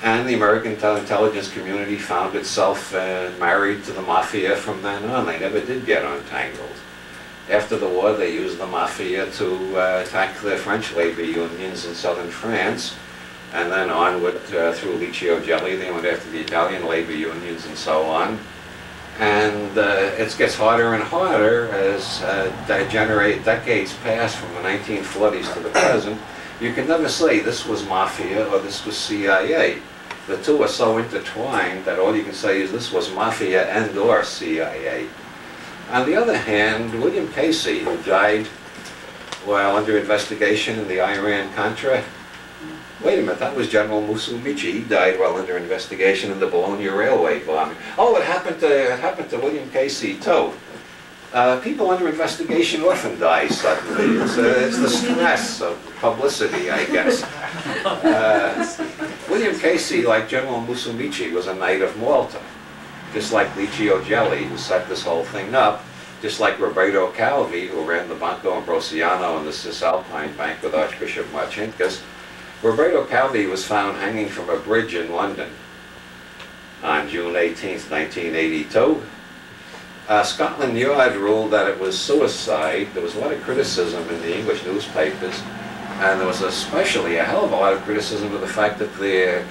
S2: and the American intelligence community found itself married to the Mafia from then on. They never did get untangled. After the war, they used the Mafia to attack the French labor unions in southern France, and then onward through Licio Gelli, they went after the Italian labor unions and so on. And it gets harder and harder as decades pass from the 1940s to the present. You can never say this was Mafia or this was CIA. The two are so intertwined that all you can say is this was Mafia and or CIA. On the other hand, William Casey, who died while under investigation in the Iran-Contra, wait a minute, that was General Musumeci. He died while under investigation in the Bologna railway bombing. Oh, it happened to William Casey too. People under investigation often die suddenly. It's the stress of publicity, I guess. William Casey, like General Musumeci, was a Knight of Malta. Just like Licio Gelli, who set this whole thing up. Just like Roberto Calvi, who ran the Banco Ambrosiano and the Cisalpine Bank with Archbishop Marcinkus. Roberto Calvi was found hanging from a bridge in London on June 18th, 1982. Scotland Yard ruled that it was suicide. There was a lot of criticism in the English newspapers, and there was especially a hell of a lot of criticism of the fact that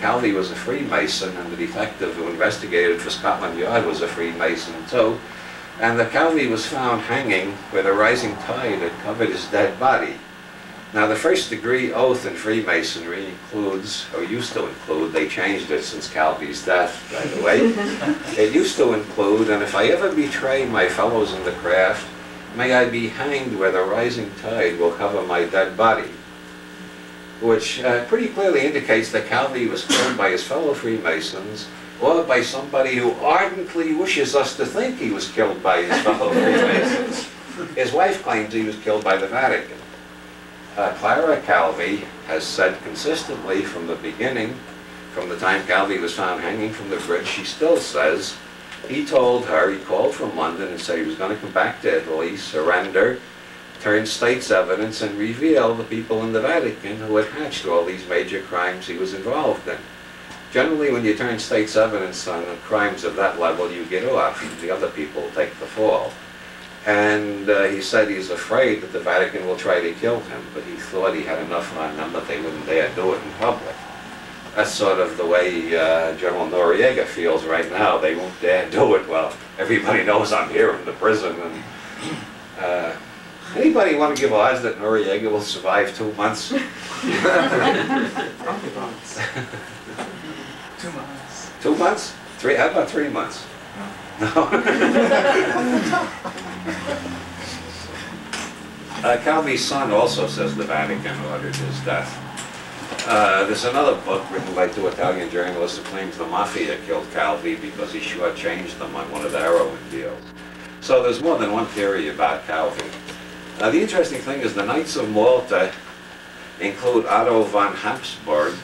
S2: Calvi was a Freemason, and the detective who investigated for Scotland Yard was a Freemason too. And the Calvi was found hanging where the rising tide had covered his dead body. Now the first degree oath in Freemasonry includes, or used to include, they changed it since Calvi's death, by the way. It used to include, and if I ever betray my fellows in the craft, may I be hanged where the rising tide will cover my dead body. Which pretty clearly indicates that Calvi was killed by his fellow Freemasons, or by somebody who ardently wishes us to think he was killed by his fellow Freemasons. His wife claims he was killed by the Vatican. Clara Calvi has said consistently from the beginning, from the time Calvi was found hanging from the bridge, she still says, he told her, he called from London and said he was going to come back to Italy, surrender, turn state's evidence, and reveal the people in the Vatican who had hatched all these major crimes he was involved in. Generally, when you turn state's evidence on crimes of that level, you get off. The other people take the fall. And he said he's afraid that the Vatican will try to kill him, but he thought he had enough on them that they wouldn't dare do it in public. That's sort of the way General Noriega feels right now. They won't dare do it. Well, everybody knows I'm here in the prison. And, anybody want to give odds that Noriega will survive 2 months?
S3: 2 months. 2 months.
S2: 2 months? How about 3 months? No. Calvi's son also says the Vatican ordered his death. There's another book written by 2 Italian journalists who claims the Mafia killed Calvi because he shortchanged them on one of the heroin deals. So there's more than one theory about Calvi. The interesting thing is the Knights of Malta include Otto von Habsburg,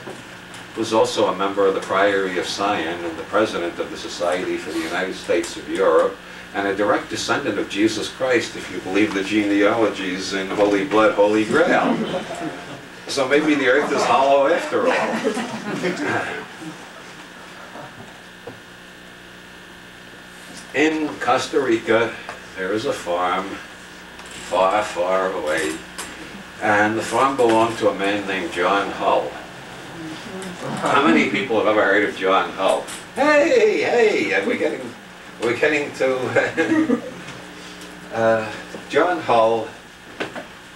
S2: who's also a member of the Priory of Sion and the president of the Society for the United States of Europe, and a direct descendant of Jesus Christ, if you believe the genealogies in Holy Blood, Holy Grail. So maybe the earth is hollow after all. In Costa Rica, there is a farm far, far away, and the farm belonged to a man named John Hull. How many people have ever heard of John Hull? Hey, hey, and we're getting to John Hull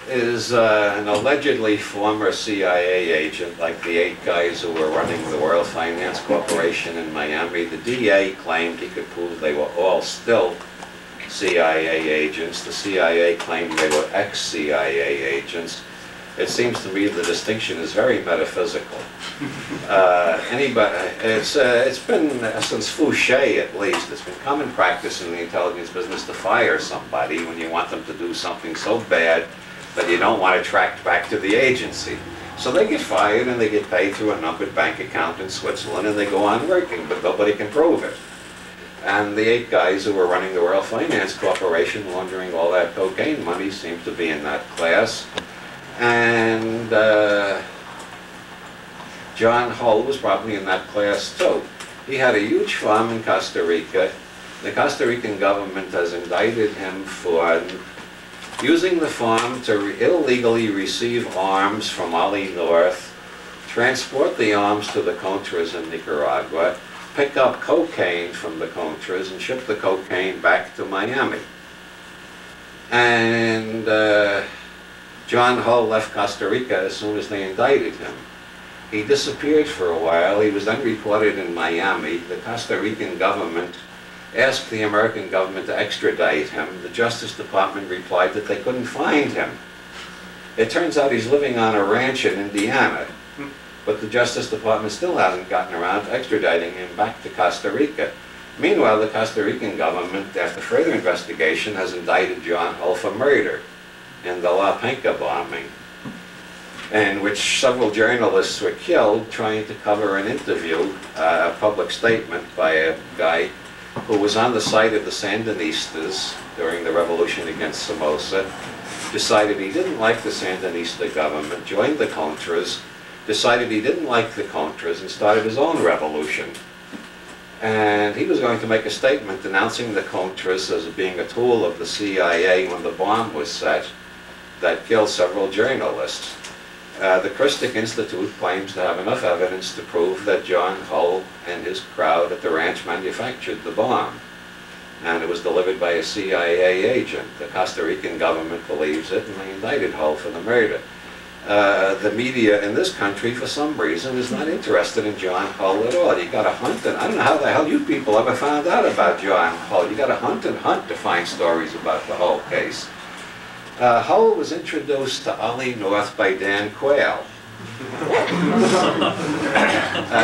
S2: is an allegedly former CIA agent, like the 8 guys who were running the World Finance Corporation in Miami. The DA claimed he could prove they were all still CIA agents. The CIA claimed they were ex-CIA agents. It seems to me the distinction is very metaphysical. It's been, since Fouché at least, it's been common practice in the intelligence business to fire somebody when you want them to do something so bad that you don't want to track back to the agency. So they get fired and they get paid through a numbered bank account in Switzerland and they go on working, but nobody can prove it. And the 8 guys who were running the World Finance Corporation, laundering all that cocaine money, seem to be in that class. And John Hull was probably in that class too. He had a huge farm in Costa Rica. The Costa Rican government has indicted him for using the farm to illegally receive arms from Oli North, transport the arms to the Contras in Nicaragua, pick up cocaine from the Contras and ship the cocaine back to Miami. And John Hull left Costa Rica as soon as they indicted him. He disappeared for a while. He was then reported in Miami. The Costa Rican government asked the American government to extradite him. The Justice Department replied that they couldn't find him. It turns out he's living on a ranch in Indiana, but the Justice Department still hasn't gotten around to extraditing him back to Costa Rica. Meanwhile, the Costa Rican government, after further investigation, has indicted John Hull for murder in the La Penca bombing, in which several journalists were killed trying to cover an interview, a public statement by a guy who was on the side of the Sandinistas during the revolution against Somoza, decided he didn't like the Sandinista government, joined the Contras, decided he didn't like the Contras, and started his own revolution. And he was going to make a statement denouncing the Contras as being a tool of the CIA when the bomb was set that killed several journalists. The Christic Institute claims to have enough evidence to prove that John Hull and his crowd at the ranch manufactured the bomb. and it was delivered by a CIA agent. The Costa Rican government believes it, and they indicted Hull for the murder. The media in this country, for some reason, is not interested in John Hull at all. You got to hunt, and I don't know how the hell you people ever found out about John Hull. You got to hunt and hunt to find stories about the Hull case. Hull was introduced to Ollie North by Dan Quayle.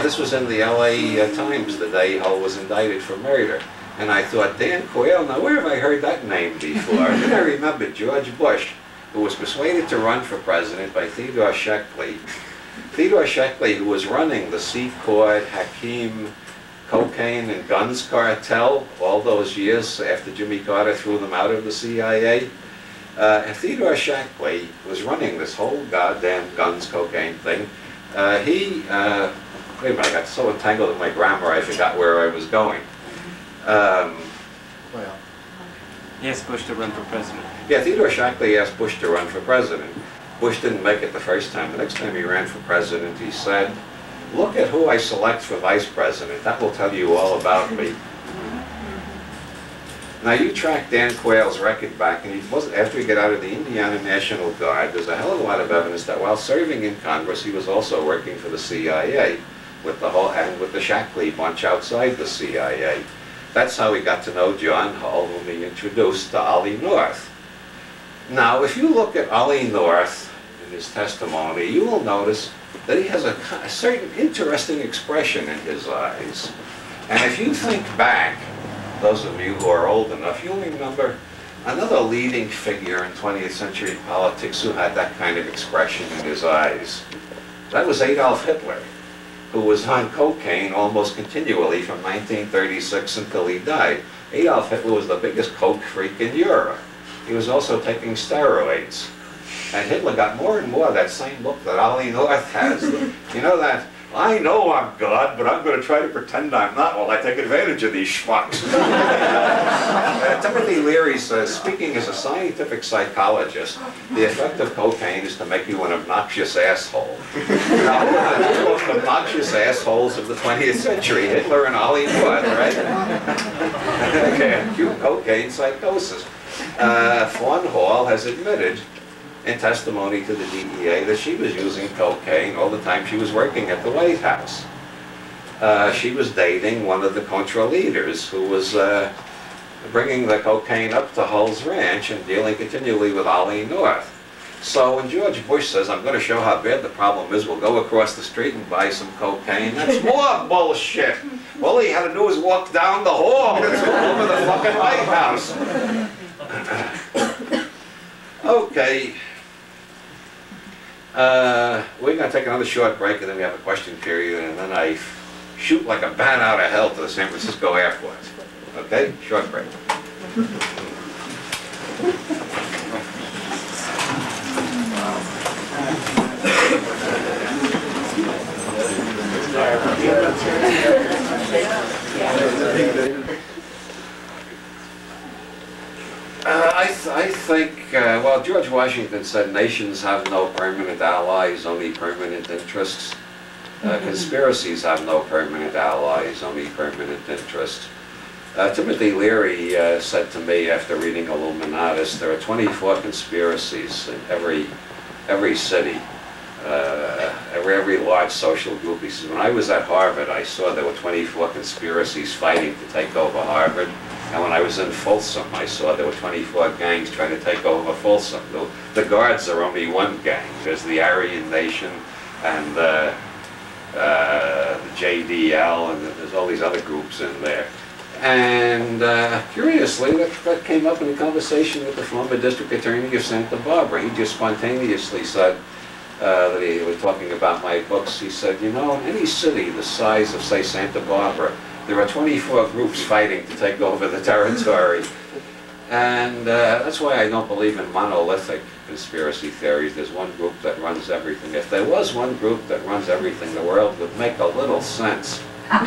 S2: This was in the LA Times the day Hull was indicted for murder. And I thought, Dan Quayle, now where have I heard that name before? And then I remembered George Bush, who was persuaded to run for president by Theodore Sheckley. Theodore Sheckley, who was running the Secord, Hakeem, cocaine and guns cartel all those years after Jimmy Carter threw them out of the CIA. And Theodore Sheckley was running this whole goddamn guns, cocaine thing. Wait a minute, I got so entangled in my grammar I forgot where I was going.
S3: Well,
S9: He asked Bush to run for president.
S2: Yeah, Theodore Sheckley asked Bush to run for president. Bush didn't make it the first time. The next time he ran for president, he said, "Look at who I select for vice president. That will tell you all about me." Now you track Dan Quayle's record back, and he wasn't, after he got out of the Indiana National Guard, there's a hell of a lot of evidence that while serving in Congress, he was also working for the CIA with the whole, and with the Sheckley bunch outside the CIA. That's how he got to know John Hull, whom he introduced to Ollie North. Now, if you look at Ollie North in his testimony, you will notice that he has a certain interesting expression in his eyes. And if you think back, those of you who are old enough, you'll remember another leading figure in 20th century politics who had that kind of expression in his eyes. That was Adolf Hitler, who was on cocaine almost continually from 1936 until he died. Adolf Hitler was the biggest coke freak in Europe. He was also taking steroids. And Hitler got more and more that same look that Ollie North has. You know that, I know I'm God, but I'm going to try to pretend I'm not while I take advantage of these schmucks. Timothy Leary says, speaking as a scientific psychologist, the effect of cocaine is to make you an obnoxious asshole. Now, who are the two most obnoxious assholes of the 20th century? Hitler and Ollie North, right? Okay, acute cocaine psychosis. Fawn Hall has admitted in testimony to the DEA that she was using cocaine all the time she was working at the White House. She was dating one of the Contra leaders who was bringing the cocaine up to Hull's ranch and dealing continually with Ollie North. So when George Bush says, I'm going to show how bad the problem is, we'll go across the street and buy some cocaine, that's more bullshit. All he had to do was walk down the hall and took over the fucking White House. Okay. We're going to take another short break, and then we have a question period, and then I shoot like a bat out of hell to the San Francisco Air Force. Okay? Short break. I think, well, George Washington said nations have no permanent allies, only permanent interests. Conspiracies have no permanent allies, only permanent interests. Timothy Leary said to me after reading Illuminatus, there are 24 conspiracies in every city, every large social group. He says, when I was at Harvard, I saw there were 24 conspiracies fighting to take over Harvard. And when I was in Folsom, I saw there were 24 gangs trying to take over Folsom. The Guards are only one gang. There's the Aryan Nation and the JDL, and there's all these other groups in there. And curiously, that came up in a conversation with the former district attorney of Santa Barbara. He just spontaneously said that he was talking about my books. He said, you know, in any city the size of, say, Santa Barbara, there are 24 groups fighting to take over the territory. And that's why I don't believe in monolithic conspiracy theories. There's one group that runs everything. If there was one group that runs everything, the world would make a little sense. But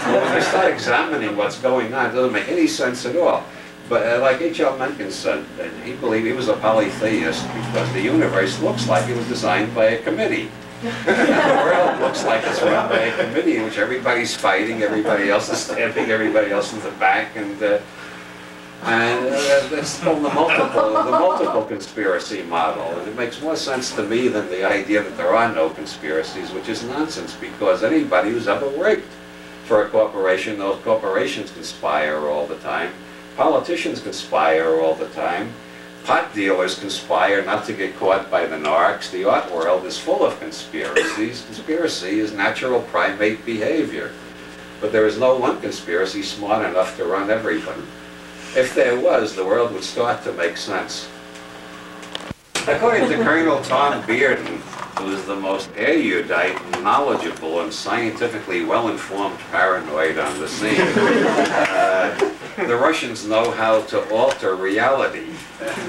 S2: when you start examining what's going on, it doesn't make any sense at all. But like H.L. Mencken said, he believed he was a polytheist because the universe looks like it was designed by a committee. The world looks like it's run by a committee in which everybody's fighting, everybody else is stabbing everybody else in the back, and And that's called the multiple conspiracy model. And it makes more sense to me than the idea that there are no conspiracies, which is nonsense, because anybody who's ever worked for a corporation, those corporations conspire all the time. Politicians conspire all the time. Pot dealers conspire not to get caught by the narcs. The art world is full of conspiracies. Conspiracy is natural primate behavior. But there is no one conspiracy smart enough to run everything. If there was, the world would start to make sense. According to Colonel Tom Bearden, who is the most erudite, knowledgeable, and scientifically well-informed paranoid on the scene, the Russians know how to alter reality.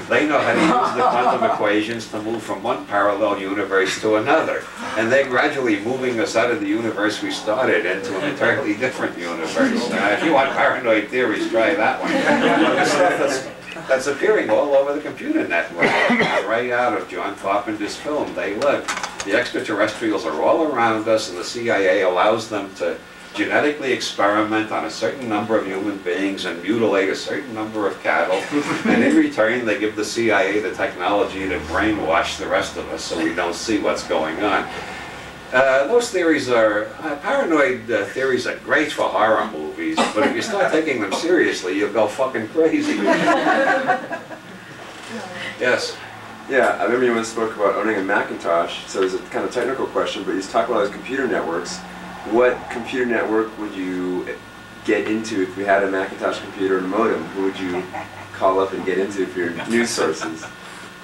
S2: They know how to use the quantum equations to move from one parallel universe to another. And they're gradually moving us out of the universe we started into an entirely different universe. If you want paranoid theories, try that one. The stuff that's appearing all over the computer network, right out of John Carpenter's film, They Live. The extraterrestrials are all around us, and the CIA allows them to genetically experiment on a certain number of human beings and mutilate a certain number of cattle, and in return they give the CIA the technology to brainwash the rest of us so we don't see what's going on. Those theories are, paranoid theories are great for horror movies, but if you start taking them seriously, you'll go fucking crazy. Yes?
S1: Yeah, I remember you once spoke about owning a Macintosh, so it's a kind of technical question, but you talk about those computer networks. What computer network would you get into if we had a Macintosh computer and a modem? Who would you call up and get into for your news sources?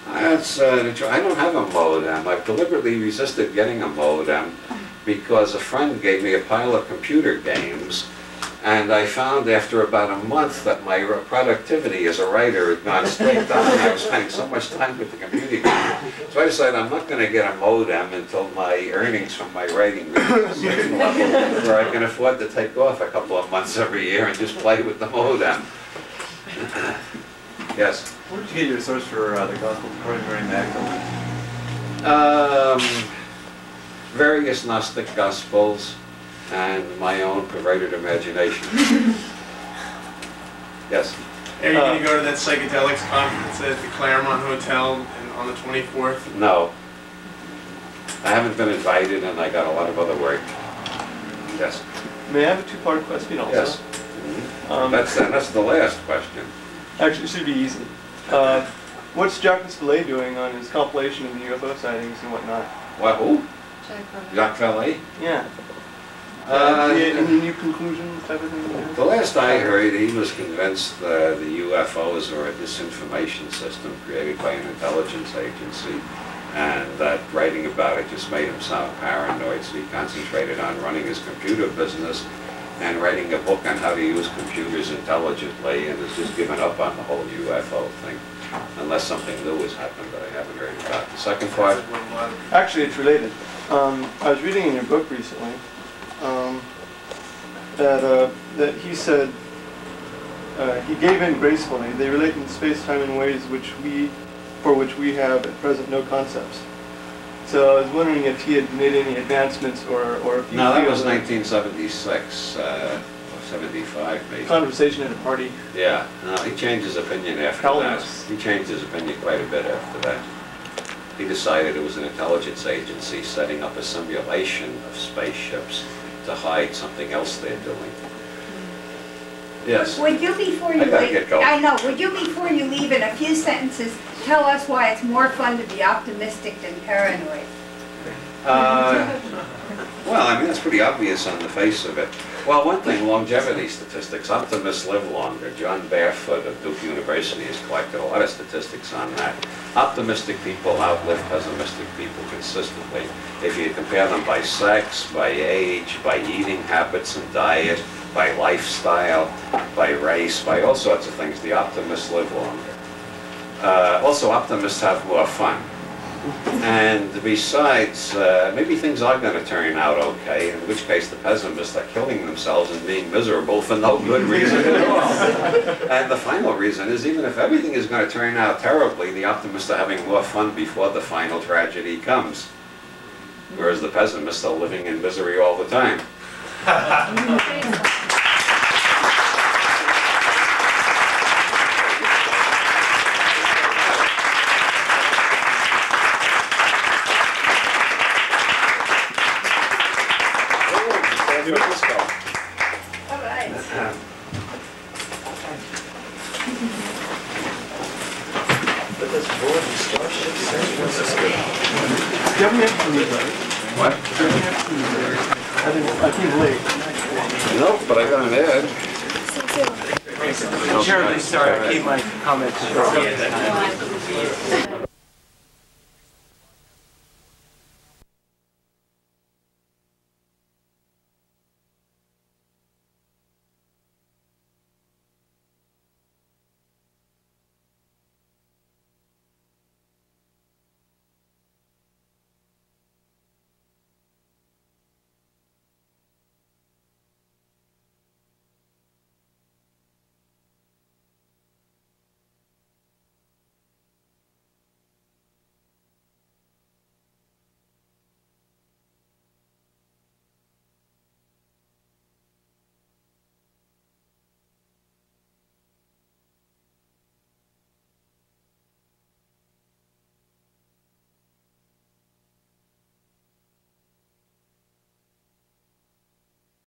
S2: That's I don't have a modem. I've deliberately resisted getting a modem because a friend gave me a pile of computer games, and I found after about a month that my productivity as a writer had gone straight down. I was spending so much time with the computer games. So I decided I'm not going to get a modem until my earnings from my writing reach a certain level where I can afford to take off a couple of months every year and just play with the modem. Yes?
S3: Where did you get your source for the Gospel according to Mary Magdalene?
S2: Various Gnostic Gospels and my own perverted imagination. Yes?
S8: Are you going to go to that psychedelics conference at the Claremont Hotel on the 24th?
S2: No. I haven't been invited, and I got a lot of other work. Yes?
S9: May I have a two-part question also?
S2: Yes. That's the last question.
S9: Actually, it should be easy. What's Jacques Vallée doing on his compilation of the UFO sightings and whatnot?
S2: What, who? Jacques Vallée?
S9: Yeah. Any new conclusions type of thing?
S2: The last I heard, he was convinced the UFOs were a disinformation system created by an intelligence agency, and that writing about it just made him sound paranoid, so he concentrated on running his computer business and writing a book on how to use computers intelligently, and has just given up on the whole UFO thing, unless something new has happened that I haven't heard about. The second part?
S9: Actually, it's related. I was reading in your book recently that he said he gave in gracefully. They relate in space-time in ways for which we have at present no concepts. So I was wondering if he had made any advancements or if
S2: No, that was 1976, or 75 maybe.
S9: Conversation at a party.
S2: Yeah, no, he changed his opinion after that. He changed his opinion quite a bit after that. He decided it was an intelligence agency setting up a simulation of spaceships to hide something else they're doing. Yes?
S10: Would you, before you
S2: I gotta
S10: leave,
S2: get going.
S10: I know, would you, before you leave, in a few sentences, tell us why it's more fun to be optimistic than paranoid?
S2: Well, I mean, that's pretty obvious on the face of it. Well, one thing, longevity statistics. Optimists live longer. John Barefoot of Duke University has collected a lot of statistics on that. Optimistic people outlive pessimistic people consistently. If you compare them by sex, by age, by eating habits and diet, by lifestyle, by race, by all sorts of things, the optimists live longer. Also, optimists have more fun. And besides, maybe things are going to turn out okay, in which case the pessimists are killing themselves and being miserable for no good reason at all. And the final reason is, even if everything is going to turn out terribly, the optimists are having more fun before the final tragedy comes. Whereas the pessimists are living in misery all the time. What?
S9: I came late.
S2: Nope, but I got an ad.
S3: Terribly sorry, I keep my comments short.